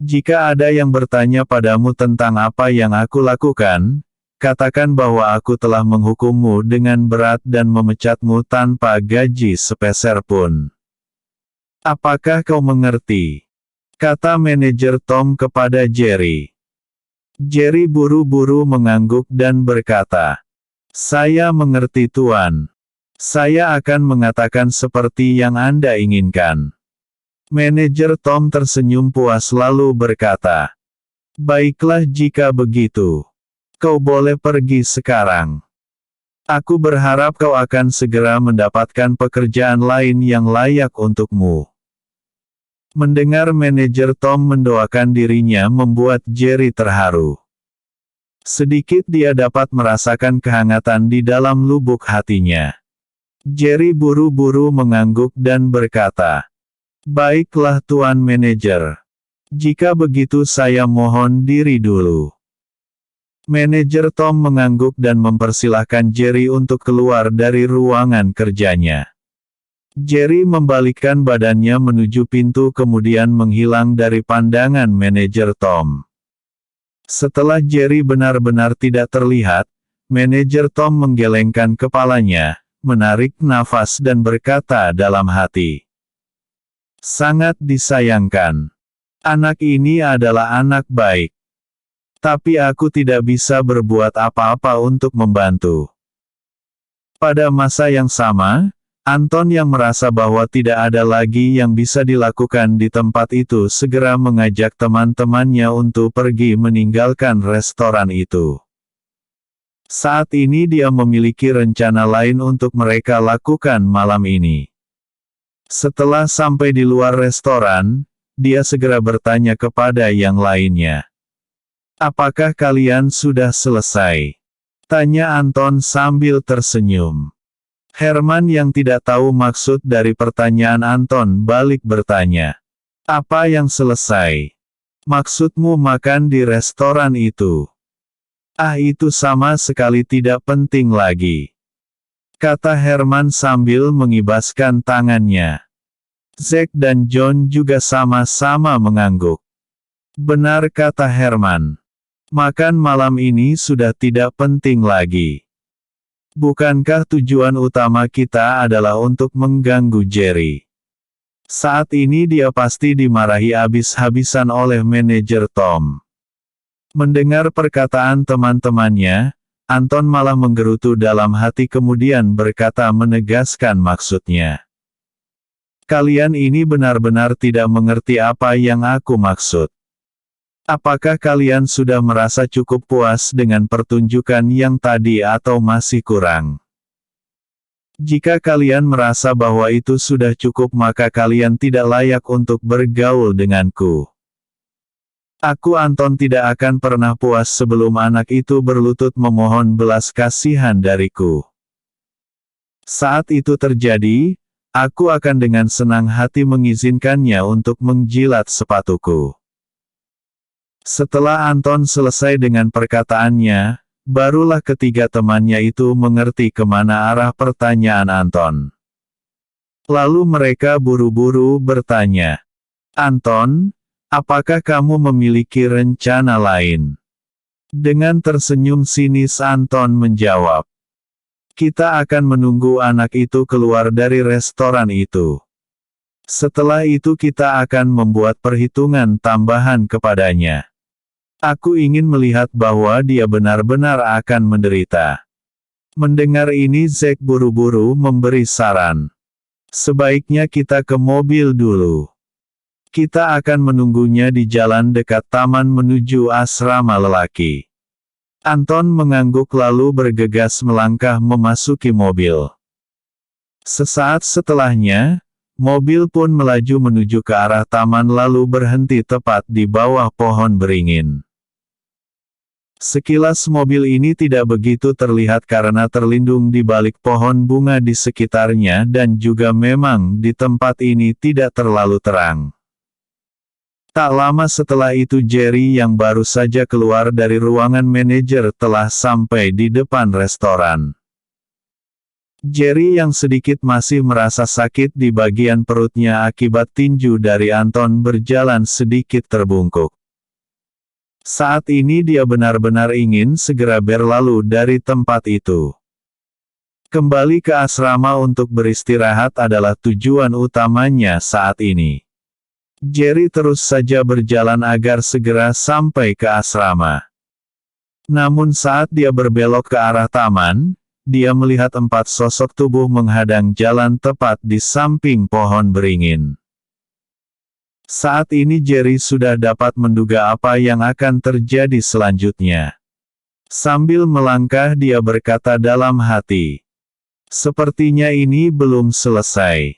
Jika ada yang bertanya padamu tentang apa yang aku lakukan, katakan bahwa aku telah menghukummu dengan berat dan memecatmu tanpa gaji sepeser pun. Apakah kau mengerti?" kata manajer Tom kepada Jerry. Jerry buru-buru mengangguk dan berkata, "Saya mengerti Tuan. Saya akan mengatakan seperti yang Anda inginkan." Manajer Tom tersenyum puas lalu berkata, "Baiklah jika begitu. Kau boleh pergi sekarang. Aku berharap kau akan segera mendapatkan pekerjaan lain yang layak untukmu." Mendengar manajer Tom mendoakan dirinya membuat Jerry terharu. Sedikit dia dapat merasakan kehangatan di dalam lubuk hatinya. Jerry buru-buru mengangguk dan berkata, "Baiklah Tuan Manajer. Jika begitu saya mohon diri dulu." Manajer Tom mengangguk dan mempersilahkan Jerry untuk keluar dari ruangan kerjanya. Jerry membalikkan badannya menuju pintu kemudian menghilang dari pandangan manajer Tom. Setelah Jerry benar-benar tidak terlihat, manajer Tom menggelengkan kepalanya, menarik nafas dan berkata dalam hati, "Sangat disayangkan. Anak ini adalah anak baik. Tapi aku tidak bisa berbuat apa-apa untuk membantu." Pada masa yang sama, Anton yang merasa bahwa tidak ada lagi yang bisa dilakukan di tempat itu segera mengajak teman-temannya untuk pergi meninggalkan restoran itu. Saat ini dia memiliki rencana lain untuk mereka lakukan malam ini. Setelah sampai di luar restoran, dia segera bertanya kepada yang lainnya. "Apakah kalian sudah selesai?" tanya Anton sambil tersenyum. Herman yang tidak tahu maksud dari pertanyaan Anton balik bertanya, "Apa yang selesai? Maksudmu makan di restoran itu?" "Ah, itu sama sekali tidak penting lagi," kata Herman sambil mengibaskan tangannya. Zack dan John juga sama-sama mengangguk. "Benar," kata Herman. "Makan malam ini sudah tidak penting lagi. Bukankah tujuan utama kita adalah untuk mengganggu Jerry? Saat ini dia pasti dimarahi habis-habisan oleh manajer Tom." Mendengar perkataan teman-temannya, Anton malah menggerutu dalam hati kemudian berkata menegaskan maksudnya. "Kalian ini benar-benar tidak mengerti apa yang aku maksud. Apakah kalian sudah merasa cukup puas dengan pertunjukan yang tadi atau masih kurang? Jika kalian merasa bahwa itu sudah cukup maka kalian tidak layak untuk bergaul denganku. Aku Anton tidak akan pernah puas sebelum anak itu berlutut memohon belas kasihan dariku. Saat itu terjadi, aku akan dengan senang hati mengizinkannya untuk menjilat sepatuku." Setelah Anton selesai dengan perkataannya, barulah ketiga temannya itu mengerti kemana arah pertanyaan Anton. Lalu mereka buru-buru bertanya, "Anton, apakah kamu memiliki rencana lain?" Dengan tersenyum sinis Anton menjawab, "Kita akan menunggu anak itu keluar dari restoran itu. Setelah itu kita akan membuat perhitungan tambahan kepadanya. Aku ingin melihat bahwa dia benar-benar akan menderita." Mendengar ini Zack buru-buru memberi saran. "Sebaiknya kita ke mobil dulu. Kita akan menunggunya di jalan dekat taman menuju asrama lelaki." Anton mengangguk lalu bergegas melangkah memasuki mobil. Sesaat setelahnya, mobil pun melaju menuju ke arah taman lalu berhenti tepat di bawah pohon beringin. Sekilas mobil ini tidak begitu terlihat karena terlindung di balik pohon bunga di sekitarnya dan juga memang di tempat ini tidak terlalu terang. Tak lama setelah itu Jerry yang baru saja keluar dari ruangan manajer telah sampai di depan restoran. Jerry yang sedikit masih merasa sakit di bagian perutnya akibat tinju dari Anton berjalan sedikit terbungkuk. Saat ini dia benar-benar ingin segera berlalu dari tempat itu. Kembali ke asrama untuk beristirahat adalah tujuan utamanya saat ini. Jerry terus saja berjalan agar segera sampai ke asrama. Namun saat dia berbelok ke arah taman, dia melihat 4 sosok tubuh menghadang jalan tepat di samping pohon beringin. Saat ini Jerry sudah dapat menduga apa yang akan terjadi selanjutnya. Sambil melangkah dia berkata dalam hati, "Sepertinya ini belum selesai.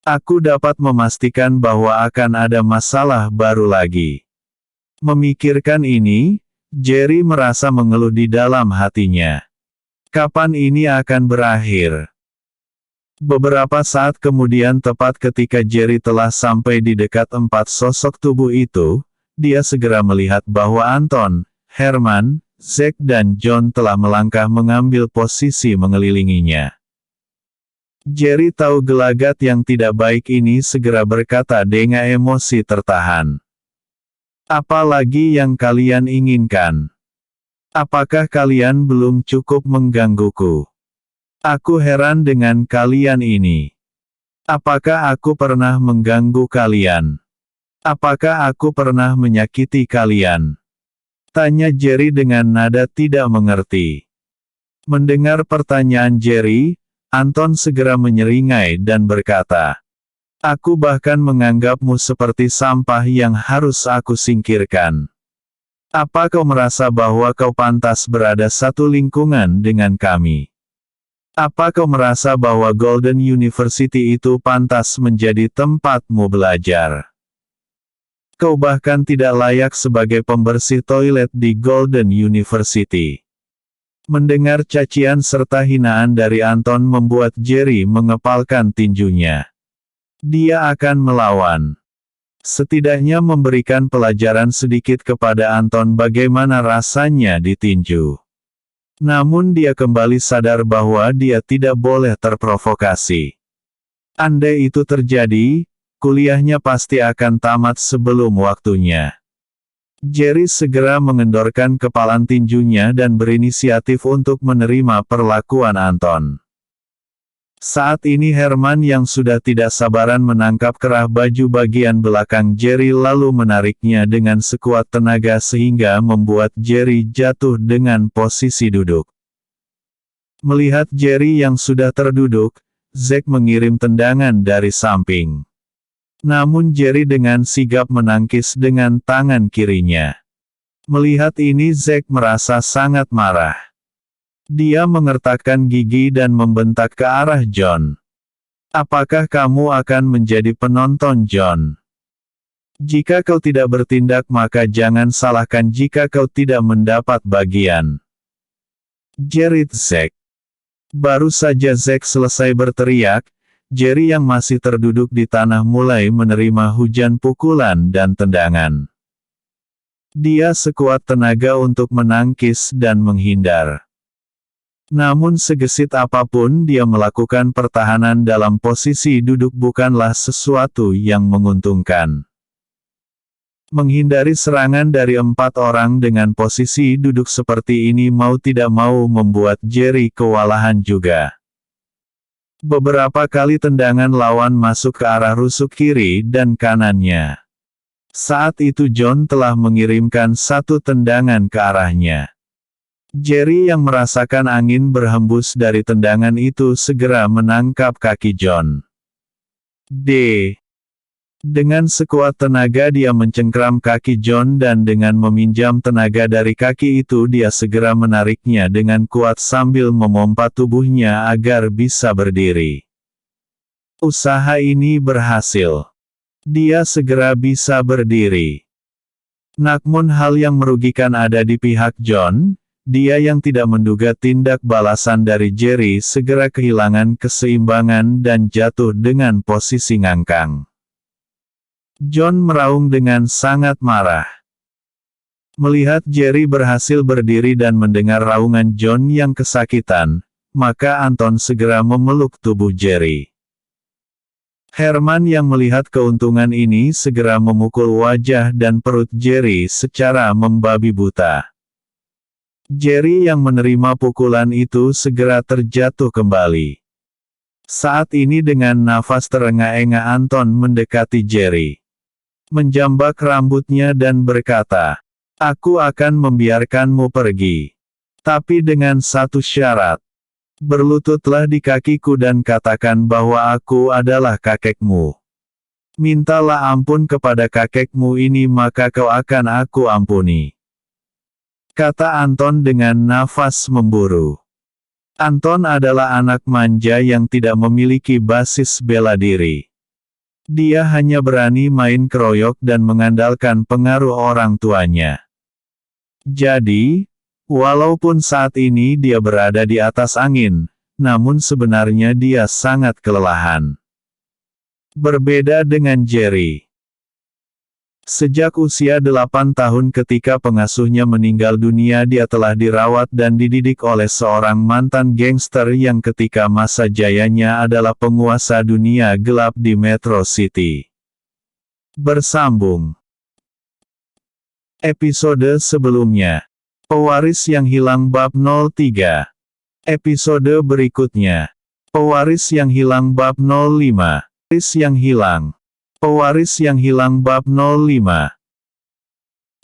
Aku dapat memastikan bahwa akan ada masalah baru lagi." Memikirkan ini, Jerry merasa mengeluh di dalam hatinya. Kapan ini akan berakhir? Beberapa saat kemudian tepat ketika Jerry telah sampai di dekat 4 sosok tubuh itu, dia segera melihat bahwa Anton, Herman, Zack dan John telah melangkah mengambil posisi mengelilinginya. Jerry tahu gelagat yang tidak baik ini segera berkata dengan emosi tertahan. "Apa lagi yang kalian inginkan? Apakah kalian belum cukup menggangguku? Aku heran dengan kalian ini. Apakah aku pernah mengganggu kalian? Apakah aku pernah menyakiti kalian?" Tanya Jerry dengan nada tidak mengerti. Mendengar pertanyaan Jerry, Anton segera menyeringai dan berkata, "Aku bahkan menganggapmu seperti sampah yang harus aku singkirkan. Apa kau merasa bahwa kau pantas berada satu lingkungan dengan kami? Apa kau merasa bahwa Golden University itu pantas menjadi tempatmu belajar? Kau bahkan tidak layak sebagai pembersih toilet di Golden University." Mendengar cacian serta hinaan dari Anton membuat Jerry mengepalkan tinjunya. Dia akan melawan. Setidaknya memberikan pelajaran sedikit kepada Anton bagaimana rasanya ditinju. Namun dia kembali sadar bahwa dia tidak boleh terprovokasi. Andai itu terjadi, kuliahnya pasti akan tamat sebelum waktunya. Jerry segera mengendorkan kepalan tinjunya dan berinisiatif untuk menerima perlakuan Anton. Saat ini Herman yang sudah tidak sabaran menangkap kerah baju bagian belakang Jerry lalu menariknya dengan sekuat tenaga sehingga membuat Jerry jatuh dengan posisi duduk. Melihat Jerry yang sudah terduduk, Zack mengirim tendangan dari samping. Namun Jerry dengan sigap menangkis dengan tangan kirinya. Melihat ini Zack merasa sangat marah. Dia mengertakkan gigi dan membentak ke arah John. "Apakah kamu akan menjadi penonton John? Jika kau tidak bertindak maka jangan salahkan jika kau tidak mendapat bagian." Jerit Zack. Baru saja Zack selesai berteriak, Jerry yang masih terduduk di tanah mulai menerima hujan pukulan dan tendangan. Dia sekuat tenaga untuk menangkis dan menghindar. Namun segesit apapun dia melakukan pertahanan dalam posisi duduk bukanlah sesuatu yang menguntungkan. Menghindari serangan dari 4 orang dengan posisi duduk seperti ini mau tidak mau membuat Jerry kewalahan juga. Beberapa kali tendangan lawan masuk ke arah rusuk kiri dan kanannya. Saat itu John telah mengirimkan satu tendangan ke arahnya. Jerry yang merasakan angin berhembus dari tendangan itu segera menangkap kaki John. Dengan sekuat tenaga dia mencengkram kaki John dan dengan meminjam tenaga dari kaki itu dia segera menariknya dengan kuat sambil memompa tubuhnya agar bisa berdiri. Usaha ini berhasil. Dia segera bisa berdiri. Namun hal yang merugikan ada di pihak John. Dia yang tidak menduga tindak balasan dari Jerry segera kehilangan keseimbangan dan jatuh dengan posisi ngangkang. John meraung dengan sangat marah. Melihat Jerry berhasil berdiri dan mendengar raungan John yang kesakitan, maka Anton segera memeluk tubuh Jerry. Herman yang melihat keuntungan ini segera memukul wajah dan perut Jerry secara membabi buta. Jerry yang menerima pukulan itu segera terjatuh kembali. Saat ini dengan nafas terengah-engah Anton mendekati Jerry. Menjambak rambutnya dan berkata, Aku akan membiarkanmu pergi. Tapi dengan satu syarat. Berlututlah di kakiku dan katakan bahwa aku adalah kakekmu. Mintalah ampun kepada kakekmu ini maka kau akan aku ampuni. Kata Anton dengan nafas memburu. Anton adalah anak manja yang tidak memiliki basis bela diri. Dia hanya berani main keroyok dan mengandalkan pengaruh orang tuanya. Jadi, walaupun saat ini dia berada di atas angin, namun sebenarnya dia sangat kelelahan. Berbeda dengan Jerry. Sejak usia 8 tahun ketika pengasuhnya meninggal dunia dia telah dirawat dan dididik oleh seorang mantan gangster yang ketika masa jayanya adalah penguasa dunia gelap di Metro City. Bersambung. Episode sebelumnya. Pewaris yang hilang bab 03. Episode berikutnya. Pewaris yang hilang bab 05. Pewaris yang hilang. Pewaris yang hilang bab 05.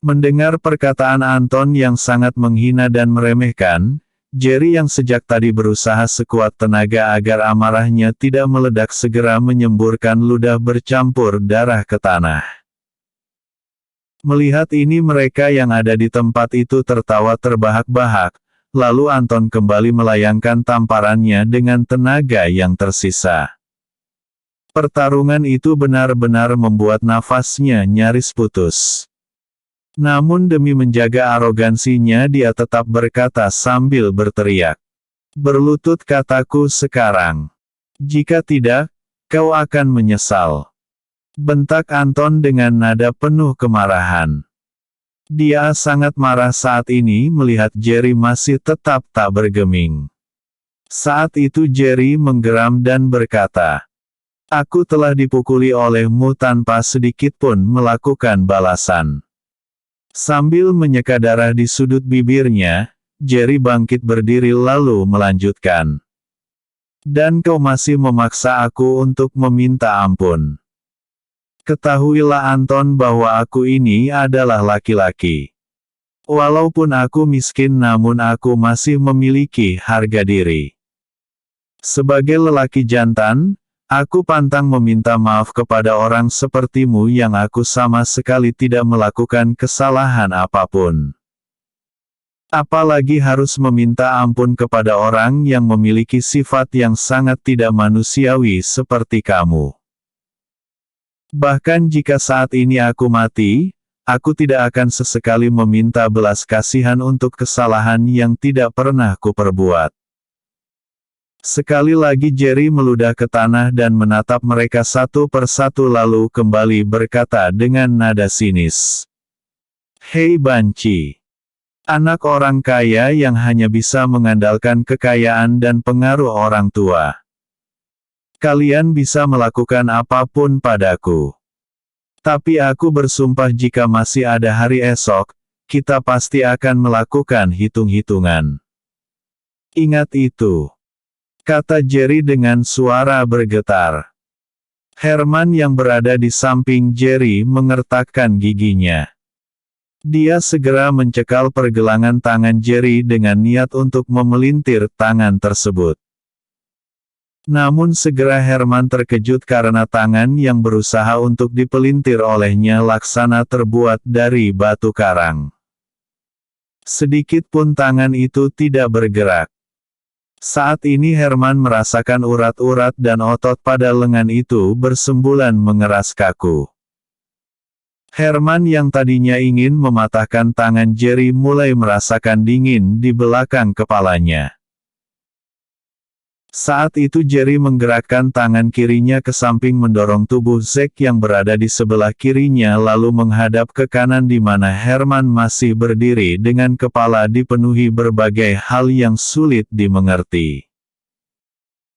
Mendengar perkataan Anton yang sangat menghina dan meremehkan, Jerry yang sejak tadi berusaha sekuat tenaga agar amarahnya tidak meledak segera menyemburkan ludah bercampur darah ke tanah. Melihat ini mereka yang ada di tempat itu tertawa terbahak-bahak, lalu Anton kembali melayangkan tamparannya dengan tenaga yang tersisa. Pertarungan itu benar-benar membuat nafasnya nyaris putus. Namun demi menjaga arogansinya dia tetap berkata sambil berteriak. Berlutut kataku sekarang. Jika tidak, kau akan menyesal. Bentak Anton dengan nada penuh kemarahan. Dia sangat marah saat ini melihat Jerry masih tetap tak bergeming. Saat itu Jerry menggeram dan berkata, aku telah dipukuli olehmu tanpa sedikit pun melakukan balasan. Sambil menyeka darah di sudut bibirnya, Jerry bangkit berdiri lalu melanjutkan. Dan kau masih memaksa aku untuk meminta ampun. Ketahuilah Anton bahwa aku ini adalah laki-laki. Walaupun aku miskin namun aku masih memiliki harga diri. Sebagai lelaki jantan, aku pantang meminta maaf kepada orang sepertimu yang aku sama sekali tidak melakukan kesalahan apapun. Apalagi harus meminta ampun kepada orang yang memiliki sifat yang sangat tidak manusiawi seperti kamu. Bahkan jika saat ini aku mati, aku tidak akan sesekali meminta belas kasihan untuk kesalahan yang tidak pernah kuperbuat. Sekali lagi Jerry meludah ke tanah dan menatap mereka satu persatu lalu kembali berkata dengan nada sinis. Hei banci. Anak orang kaya yang hanya bisa mengandalkan kekayaan dan pengaruh orang tua. Kalian bisa melakukan apapun padaku. Tapi aku bersumpah jika masih ada hari esok, kita pasti akan melakukan hitung-hitungan. Ingat itu. Kata Jerry dengan suara bergetar. Herman yang berada di samping Jerry mengertakkan giginya. Dia segera mencekal pergelangan tangan Jerry dengan niat untuk memelintir tangan tersebut. Namun segera Herman terkejut karena tangan yang berusaha untuk dipelintir olehnya laksana terbuat dari batu karang. Sedikit pun tangan itu tidak bergerak. Saat ini Herman merasakan urat-urat dan otot pada lengan itu bersembulan mengeras kaku. Herman yang tadinya ingin mematahkan tangan Jerry mulai merasakan dingin di belakang kepalanya. Saat itu Jerry menggerakkan tangan kirinya ke samping mendorong tubuh Zack yang berada di sebelah kirinya lalu menghadap ke kanan di mana Herman masih berdiri dengan kepala dipenuhi berbagai hal yang sulit dimengerti.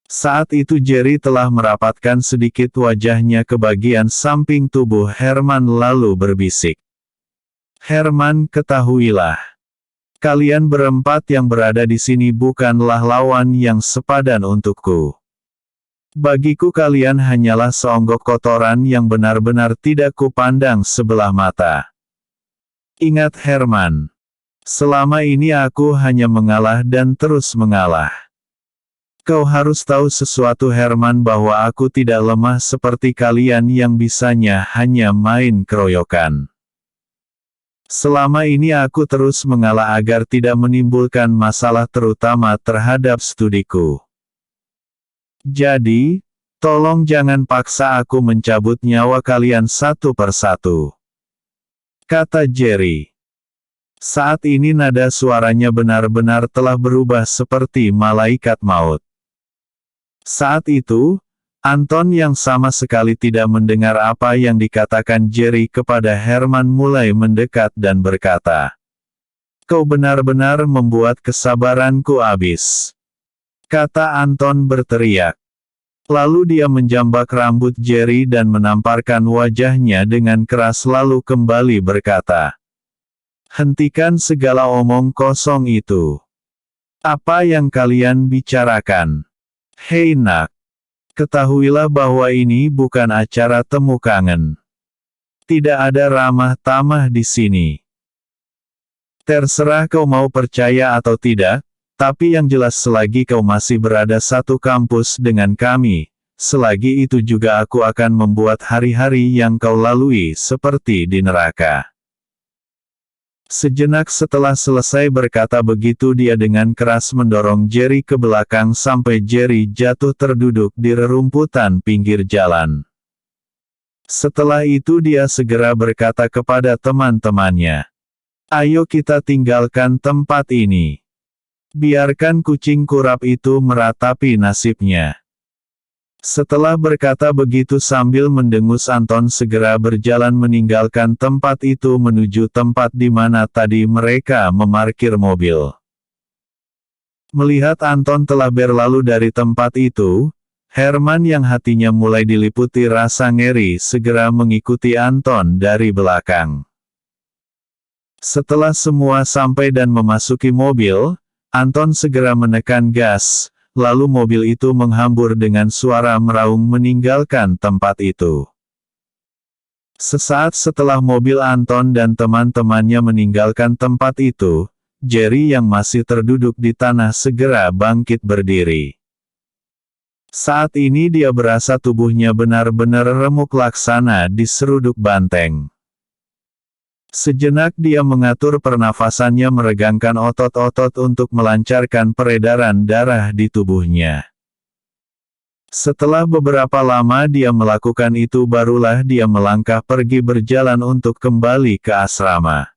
Saat itu Jerry telah merapatkan sedikit wajahnya ke bagian samping tubuh Herman lalu berbisik. Herman, ketahuilah. Kalian berempat yang berada di sini bukanlah lawan yang sepadan untukku. Bagiku kalian hanyalah seonggok kotoran yang benar-benar tidak kupandang sebelah mata. Ingat Herman. Selama ini aku hanya mengalah dan terus mengalah. Kau harus tahu sesuatu Herman, bahwa aku tidak lemah seperti kalian yang bisanya hanya main keroyokan. Selama ini aku terus mengalah agar tidak menimbulkan masalah terutama terhadap studiku. Jadi, tolong jangan paksa aku mencabut nyawa kalian satu persatu, kata Jerry. Saat ini nada suaranya benar-benar telah berubah seperti malaikat maut. Saat itu, Anton yang sama sekali tidak mendengar apa yang dikatakan Jerry kepada Herman mulai mendekat dan berkata, "Kau benar-benar membuat kesabaranku habis," kata Anton berteriak. Lalu dia menjambak rambut Jerry dan menamparkan wajahnya dengan keras lalu kembali berkata, "Hentikan segala omong kosong itu. Apa yang kalian bicarakan? Hei nak, ketahuilah bahwa ini bukan acara temu kangen. Tidak ada ramah tamah di sini. Terserah kau mau percaya atau tidak, tapi yang jelas selagi kau masih berada satu kampus dengan kami, selagi itu juga aku akan membuat hari-hari yang kau lalui seperti di neraka." Sejenak setelah selesai berkata begitu dia dengan keras mendorong Jerry ke belakang sampai Jerry jatuh terduduk di rerumputan pinggir jalan. Setelah itu dia segera berkata kepada teman-temannya, "Ayo kita tinggalkan tempat ini. Biarkan kucing kurap itu meratapi nasibnya." Setelah berkata begitu sambil mendengus Anton segera berjalan meninggalkan tempat itu menuju tempat di mana tadi mereka memarkir mobil. Melihat Anton telah berlalu dari tempat itu, Herman yang hatinya mulai diliputi rasa ngeri segera mengikuti Anton dari belakang. Setelah semua sampai dan memasuki mobil, Anton segera menekan gas. Lalu mobil itu menghambur dengan suara meraung meninggalkan tempat itu. Sesaat setelah mobil Anton dan teman-temannya meninggalkan tempat itu, Jerry yang masih terduduk di tanah segera bangkit berdiri. Saat ini dia berasa tubuhnya benar-benar remuk laksana diseruduk banteng. Sejenak dia mengatur pernafasannya meregangkan otot-otot untuk melancarkan peredaran darah di tubuhnya. Setelah beberapa lama dia melakukan itu barulah dia melangkah pergi berjalan untuk kembali ke asrama.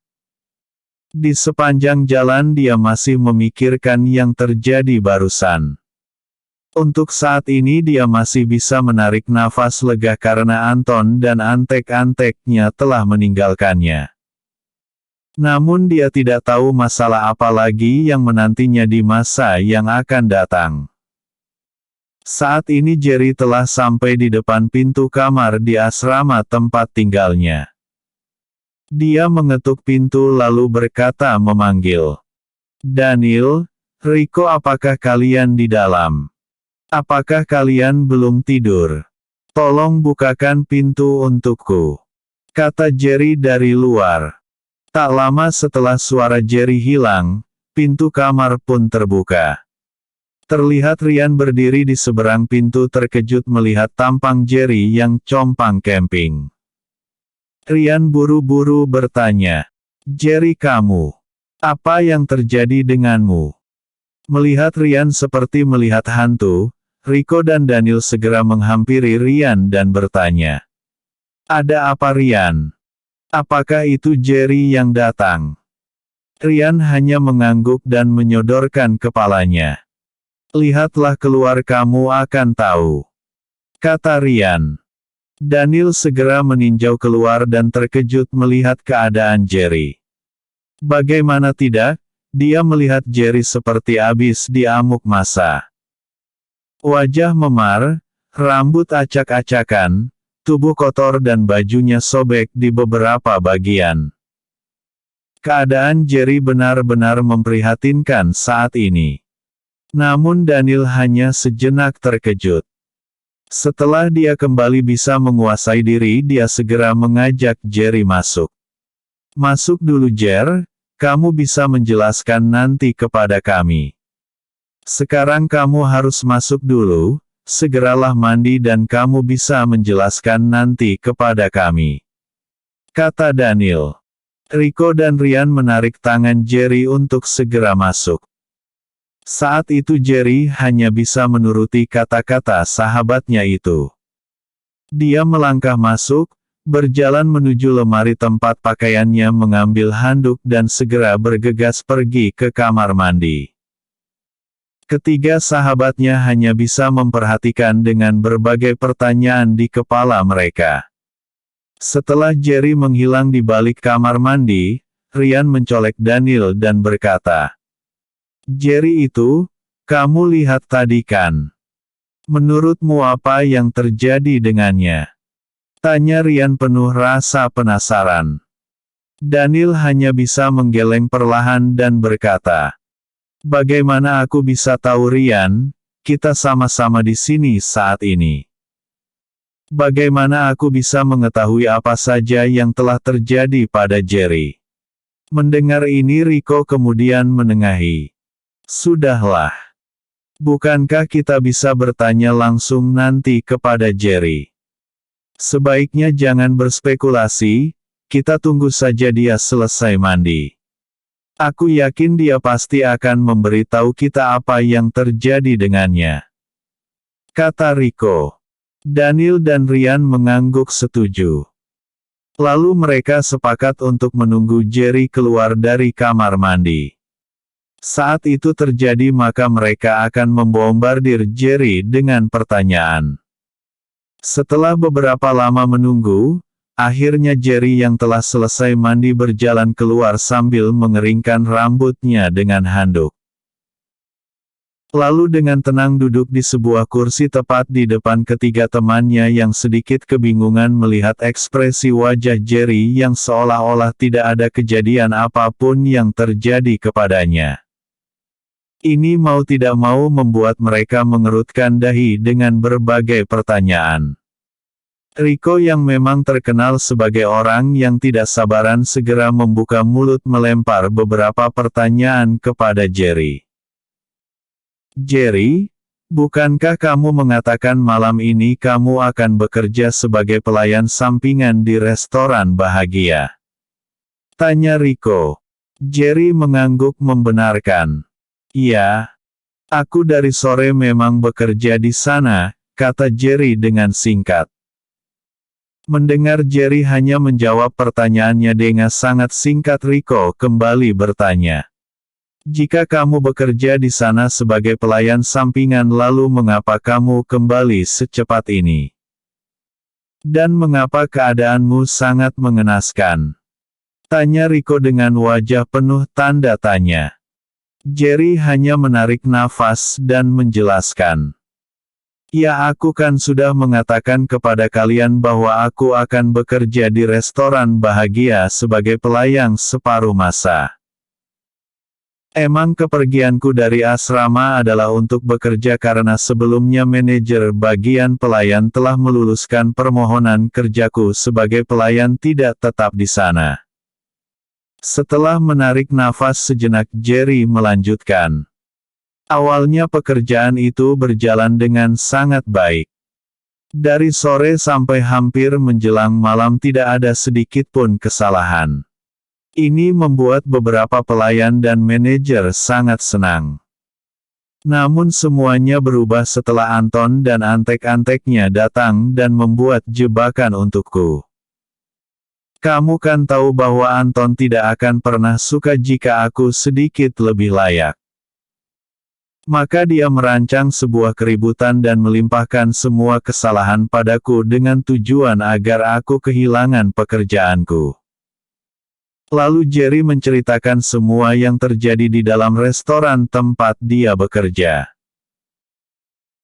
Di sepanjang jalan dia masih memikirkan yang terjadi barusan. Untuk saat ini dia masih bisa menarik nafas lega karena Anton dan antek-anteknya telah meninggalkannya. Namun dia tidak tahu masalah apa lagi yang menantinya di masa yang akan datang. Saat ini Jerry telah sampai di depan pintu kamar di asrama tempat tinggalnya. Dia mengetuk pintu lalu berkata memanggil, "Daniel, Rico, apakah kalian di dalam? Apakah kalian belum tidur? Tolong bukakan pintu untukku," kata Jerry dari luar. Tak lama setelah suara Jerry hilang, pintu kamar pun terbuka. Terlihat Ryan berdiri di seberang pintu terkejut melihat tampang Jerry yang compang camping. Ryan buru-buru bertanya, "Jerry, kamu? Apa yang terjadi denganmu?" Melihat Ryan seperti melihat hantu, Rico dan Daniel segera menghampiri Ryan dan bertanya, "Ada apa Ryan? Apakah itu Jerry yang datang?" Ryan hanya mengangguk dan menyodorkan kepalanya. "Lihatlah keluar, kamu akan tahu," kata Ryan. Daniel segera meninjau keluar dan terkejut melihat keadaan Jerry. Bagaimana tidak, dia melihat Jerry seperti habis diamuk massa. Wajah memar, rambut acak-acakan, tubuh kotor dan bajunya sobek di beberapa bagian. Keadaan Jerry benar-benar memprihatinkan saat ini. Namun Daniel hanya sejenak terkejut. Setelah dia kembali bisa menguasai diri, dia segera mengajak Jerry masuk. Masuk dulu Jer, kamu bisa menjelaskan nanti kepada kami. Sekarang kamu harus masuk dulu, segeralah mandi dan kamu bisa menjelaskan nanti kepada kami. Kata Daniel. Rico dan Ryan menarik tangan Jerry untuk segera masuk. Saat itu Jerry hanya bisa menuruti kata-kata sahabatnya itu. Dia melangkah masuk, berjalan menuju lemari tempat pakaiannya mengambil handuk dan segera bergegas pergi ke kamar mandi. Ketiga sahabatnya hanya bisa memperhatikan dengan berbagai pertanyaan di kepala mereka. Setelah Jerry menghilang di balik kamar mandi, Ryan mencolek Daniel dan berkata, "Jerry itu, kamu lihat tadi kan? Menurutmu apa yang terjadi dengannya?" Tanya Ryan penuh rasa penasaran. Daniel hanya bisa menggeleng perlahan dan berkata, "Bagaimana aku bisa tahu Ryan, kita sama-sama di sini saat ini. Bagaimana aku bisa mengetahui apa saja yang telah terjadi pada Jerry?" Mendengar ini Rico kemudian menengahi. "Sudahlah. Bukankah kita bisa bertanya langsung nanti kepada Jerry? Sebaiknya jangan berspekulasi, kita tunggu saja dia selesai mandi. Aku yakin dia pasti akan memberitahu kita apa yang terjadi dengannya." Kata Rico. Daniel dan Ryan mengangguk setuju. Lalu mereka sepakat untuk menunggu Jerry keluar dari kamar mandi. Saat itu terjadi maka mereka akan membombardir Jerry dengan pertanyaan. Setelah beberapa lama menunggu, akhirnya Jerry yang telah selesai mandi berjalan keluar sambil mengeringkan rambutnya dengan handuk. Lalu dengan tenang duduk di sebuah kursi tepat di depan ketiga temannya yang sedikit kebingungan melihat ekspresi wajah Jerry yang seolah-olah tidak ada kejadian apapun yang terjadi kepadanya. Ini mau tidak mau membuat mereka mengerutkan dahi dengan berbagai pertanyaan. Rico yang memang terkenal sebagai orang yang tidak sabaran segera membuka mulut melempar beberapa pertanyaan kepada Jerry. "Jerry, bukankah kamu mengatakan malam ini kamu akan bekerja sebagai pelayan sampingan di restoran Bahagia?" Tanya Rico. Jerry mengangguk membenarkan. "Iya. Aku dari sore memang bekerja di sana," kata Jerry dengan singkat. Mendengar Jerry hanya menjawab pertanyaannya dengan sangat singkat, Rico kembali bertanya. "Jika kamu bekerja di sana sebagai pelayan sampingan lalu mengapa kamu kembali secepat ini? Dan mengapa keadaanmu sangat mengenaskan?" Tanya Rico dengan wajah penuh tanda tanya. Jerry hanya menarik nafas dan menjelaskan. "Ya, aku kan sudah mengatakan kepada kalian bahwa aku akan bekerja di restoran Bahagia sebagai pelayan separuh masa. Emang kepergianku dari asrama adalah untuk bekerja karena sebelumnya manajer bagian pelayan telah meluluskan permohonan kerjaku sebagai pelayan tidak tetap di sana." Setelah menarik nafas sejenak Jerry melanjutkan. "Awalnya pekerjaan itu berjalan dengan sangat baik. Dari sore sampai hampir menjelang malam tidak ada sedikit pun kesalahan. Ini membuat beberapa pelayan dan manajer sangat senang. Namun semuanya berubah setelah Anton dan antek-anteknya datang dan membuat jebakan untukku. Kamu kan tahu bahwa Anton tidak akan pernah suka jika aku sedikit lebih layak. Maka dia merancang sebuah keributan dan melimpahkan semua kesalahan padaku dengan tujuan agar aku kehilangan pekerjaanku." Lalu Jerry menceritakan semua yang terjadi di dalam restoran tempat dia bekerja.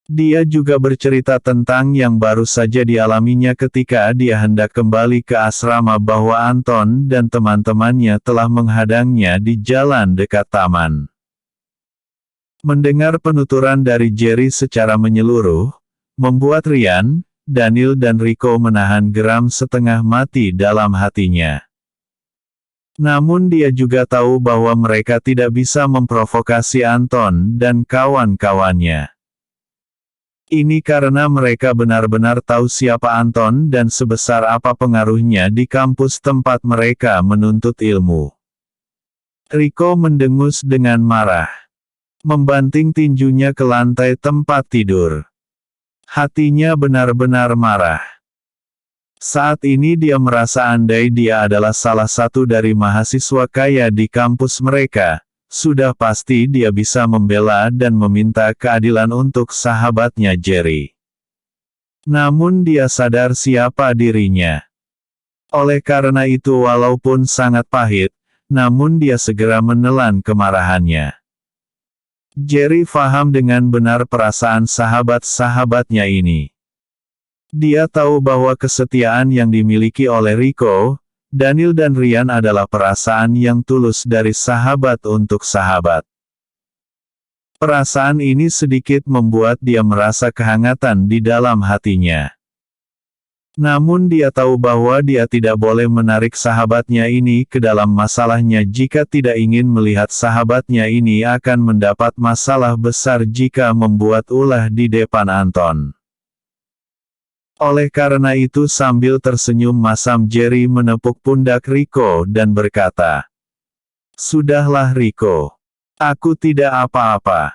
Dia juga bercerita tentang yang baru saja dialaminya ketika dia hendak kembali ke asrama bahwa Anton dan teman-temannya telah menghadangnya di jalan dekat taman. Mendengar penuturan dari Jerry secara menyeluruh, membuat Ryan, Daniel dan Rico menahan geram setengah mati dalam hatinya. Namun dia juga tahu bahwa mereka tidak bisa memprovokasi Anton dan kawan-kawannya. Ini karena mereka benar-benar tahu siapa Anton dan sebesar apa pengaruhnya di kampus tempat mereka menuntut ilmu. Rico mendengus dengan marah. Membanting tinjunya ke lantai tempat tidur. Hatinya benar-benar marah. Saat ini dia merasa andai dia adalah salah satu dari mahasiswa kaya di kampus mereka, sudah pasti dia bisa membela dan meminta keadilan untuk sahabatnya Jerry. Namun dia sadar siapa dirinya. Oleh karena itu walaupun sangat pahit, namun dia segera menelan kemarahannya. Jerry paham dengan benar perasaan sahabat-sahabatnya ini. Dia tahu bahwa kesetiaan yang dimiliki oleh Rico, Daniel dan Ryan adalah perasaan yang tulus dari sahabat untuk sahabat. Perasaan ini sedikit membuat dia merasa kehangatan di dalam hatinya. Namun dia tahu bahwa dia tidak boleh menarik sahabatnya ini ke dalam masalahnya jika tidak ingin melihat sahabatnya ini akan mendapat masalah besar jika membuat ulah di depan Anton. Oleh karena itu sambil tersenyum masam Jerry menepuk pundak Rico dan berkata, "Sudahlah Rico. Aku tidak apa-apa,"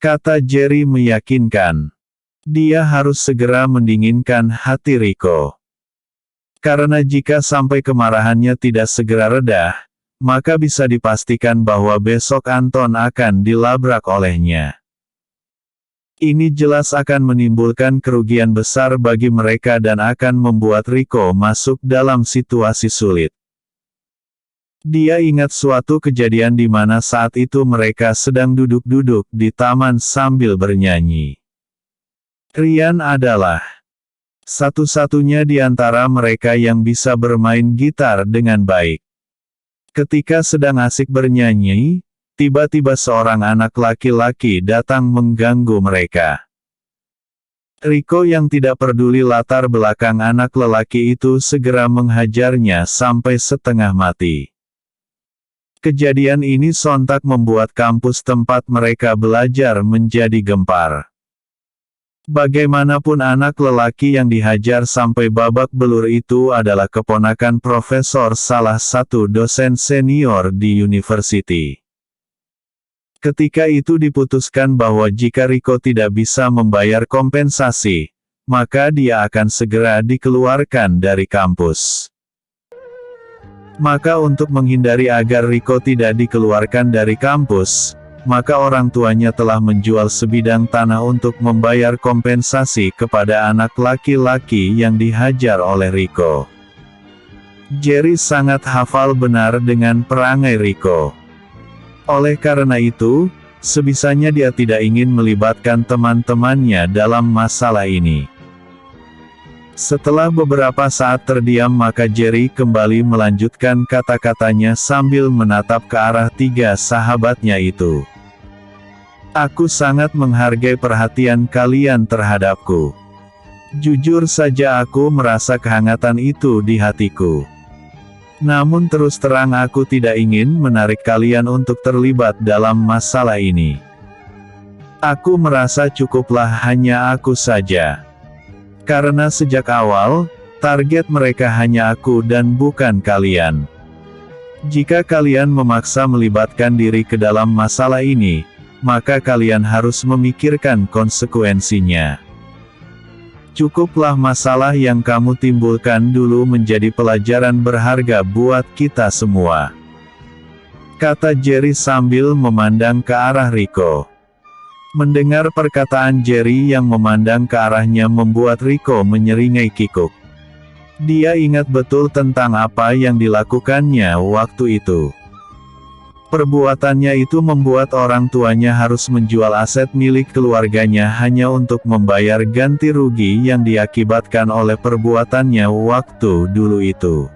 kata Jerry meyakinkan. Dia harus segera mendinginkan hati Rico. Karena jika sampai kemarahannya tidak segera reda, maka bisa dipastikan bahwa besok Anton akan dilabrak olehnya. Ini jelas akan menimbulkan kerugian besar bagi mereka dan akan membuat Rico masuk dalam situasi sulit. Dia ingat suatu kejadian di mana saat itu mereka sedang duduk-duduk di taman sambil bernyanyi. Ryan adalah satu-satunya di antara mereka yang bisa bermain gitar dengan baik. Ketika sedang asik bernyanyi, tiba-tiba seorang anak laki-laki datang mengganggu mereka. Rico yang tidak peduli latar belakang anak lelaki itu segera menghajarnya sampai setengah mati. Kejadian ini sontak membuat kampus tempat mereka belajar menjadi gempar. Bagaimanapun anak lelaki yang dihajar sampai babak belur itu adalah keponakan profesor salah satu dosen senior di university. Ketika itu diputuskan bahwa jika Rico tidak bisa membayar kompensasi, maka dia akan segera dikeluarkan dari kampus. Maka untuk menghindari agar Rico tidak dikeluarkan dari kampus, maka orang tuanya telah menjual sebidang tanah untuk membayar kompensasi kepada anak laki-laki yang dihajar oleh Rico. Jerry sangat hafal benar dengan perangai Rico. Oleh karena itu, sebisanya dia tidak ingin melibatkan teman-temannya dalam masalah ini. Setelah beberapa saat terdiam maka Jerry kembali melanjutkan kata-katanya sambil menatap ke arah tiga sahabatnya itu. Aku sangat menghargai perhatian kalian terhadapku. Jujur saja aku merasa kehangatan itu di hatiku. Namun terus terang aku tidak ingin menarik kalian untuk terlibat dalam masalah ini. Aku merasa cukuplah hanya aku saja. Karena sejak awal, target mereka hanya aku dan bukan kalian. Jika kalian memaksa melibatkan diri ke dalam masalah ini, maka kalian harus memikirkan konsekuensinya. Cukuplah masalah yang kamu timbulkan dulu menjadi pelajaran berharga buat kita semua, kata Jerry sambil memandang ke arah Rico. Mendengar perkataan Jerry yang memandang ke arahnya membuat Rico menyeringai kikuk. Dia ingat betul tentang apa yang dilakukannya waktu itu. Perbuatannya itu membuat orang tuanya harus menjual aset milik keluarganya hanya untuk membayar ganti rugi yang diakibatkan oleh perbuatannya waktu dulu itu.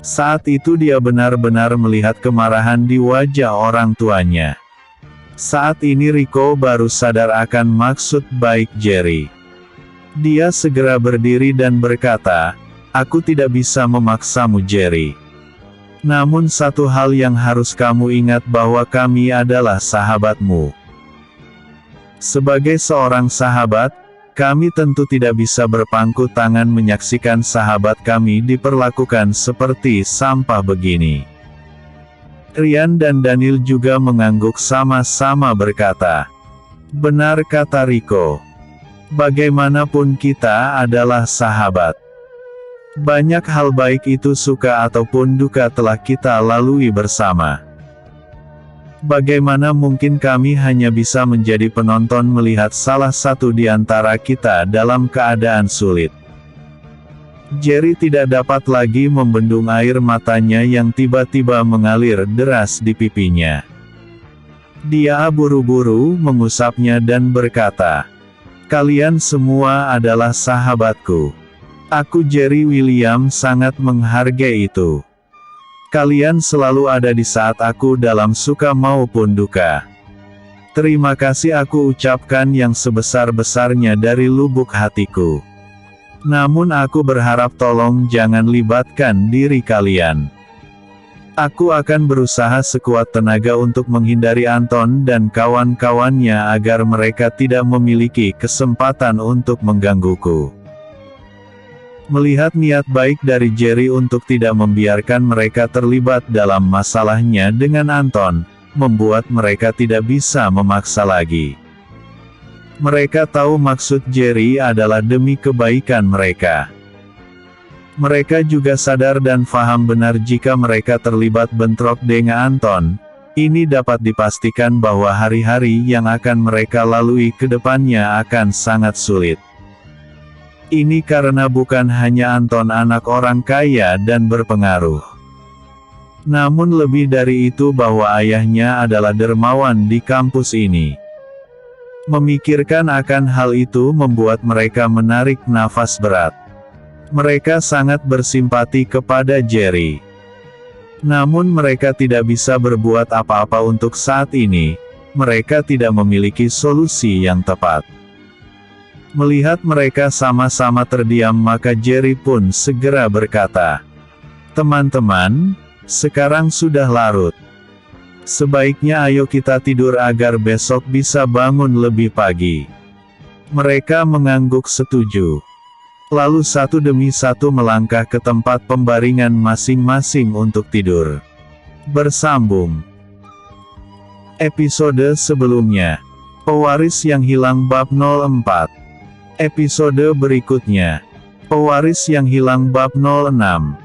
Saat itu dia benar-benar melihat kemarahan di wajah orang tuanya. Saat ini Rico baru sadar akan maksud baik Jerry. Dia segera berdiri dan berkata, "Aku tidak bisa memaksamu Jerry. Namun satu hal yang harus kamu ingat bahwa kami adalah sahabatmu. Sebagai seorang sahabat, kami tentu tidak bisa berpangku tangan menyaksikan sahabat kami diperlakukan seperti sampah begini. Rian dan Daniel juga mengangguk sama-sama berkata, "Benar," kata Riko. "Bagaimanapun kita adalah sahabat. Banyak hal baik itu suka ataupun duka telah kita lalui bersama. Bagaimana mungkin kami hanya bisa menjadi penonton melihat salah satu di antara kita dalam keadaan sulit?" Jerry tidak dapat lagi membendung air matanya yang tiba-tiba mengalir deras di pipinya. Dia buru-buru mengusapnya dan berkata, "Kalian semua adalah sahabatku. Aku, Jerry William, sangat menghargai itu. Kalian selalu ada di saat aku dalam suka maupun duka. Terima kasih aku ucapkan yang sebesar-besarnya dari lubuk hatiku. Namun aku berharap tolong jangan libatkan diri kalian. Aku akan berusaha sekuat tenaga untuk menghindari Anton dan kawan-kawannya agar mereka tidak memiliki kesempatan untuk menggangguku." Melihat niat baik dari Jerry untuk tidak membiarkan mereka terlibat dalam masalahnya dengan Anton, membuat mereka tidak bisa memaksa lagi. Mereka tahu maksud Jerry adalah demi kebaikan mereka. Mereka juga sadar dan paham benar jika mereka terlibat bentrok dengan Anton, ini dapat dipastikan bahwa hari-hari yang akan mereka lalui ke depannya akan sangat sulit. Ini karena bukan hanya Anton anak orang kaya dan berpengaruh. Namun lebih dari itu bahwa ayahnya adalah dermawan di kampus ini. Memikirkan akan hal itu membuat mereka menarik nafas berat. Mereka sangat bersimpati kepada Jerry. Namun mereka tidak bisa berbuat apa-apa untuk saat ini, mereka tidak memiliki solusi yang tepat. Melihat mereka sama-sama terdiam maka Jerry pun segera berkata, "Teman-teman, sekarang sudah larut. Sebaiknya ayo kita tidur agar besok bisa bangun lebih pagi." Mereka mengangguk setuju. Lalu satu demi satu melangkah ke tempat pembaringan masing-masing untuk tidur. Bersambung. Episode sebelumnya. Pewaris yang hilang bab 04. Episode berikutnya. Pewaris yang hilang bab 06.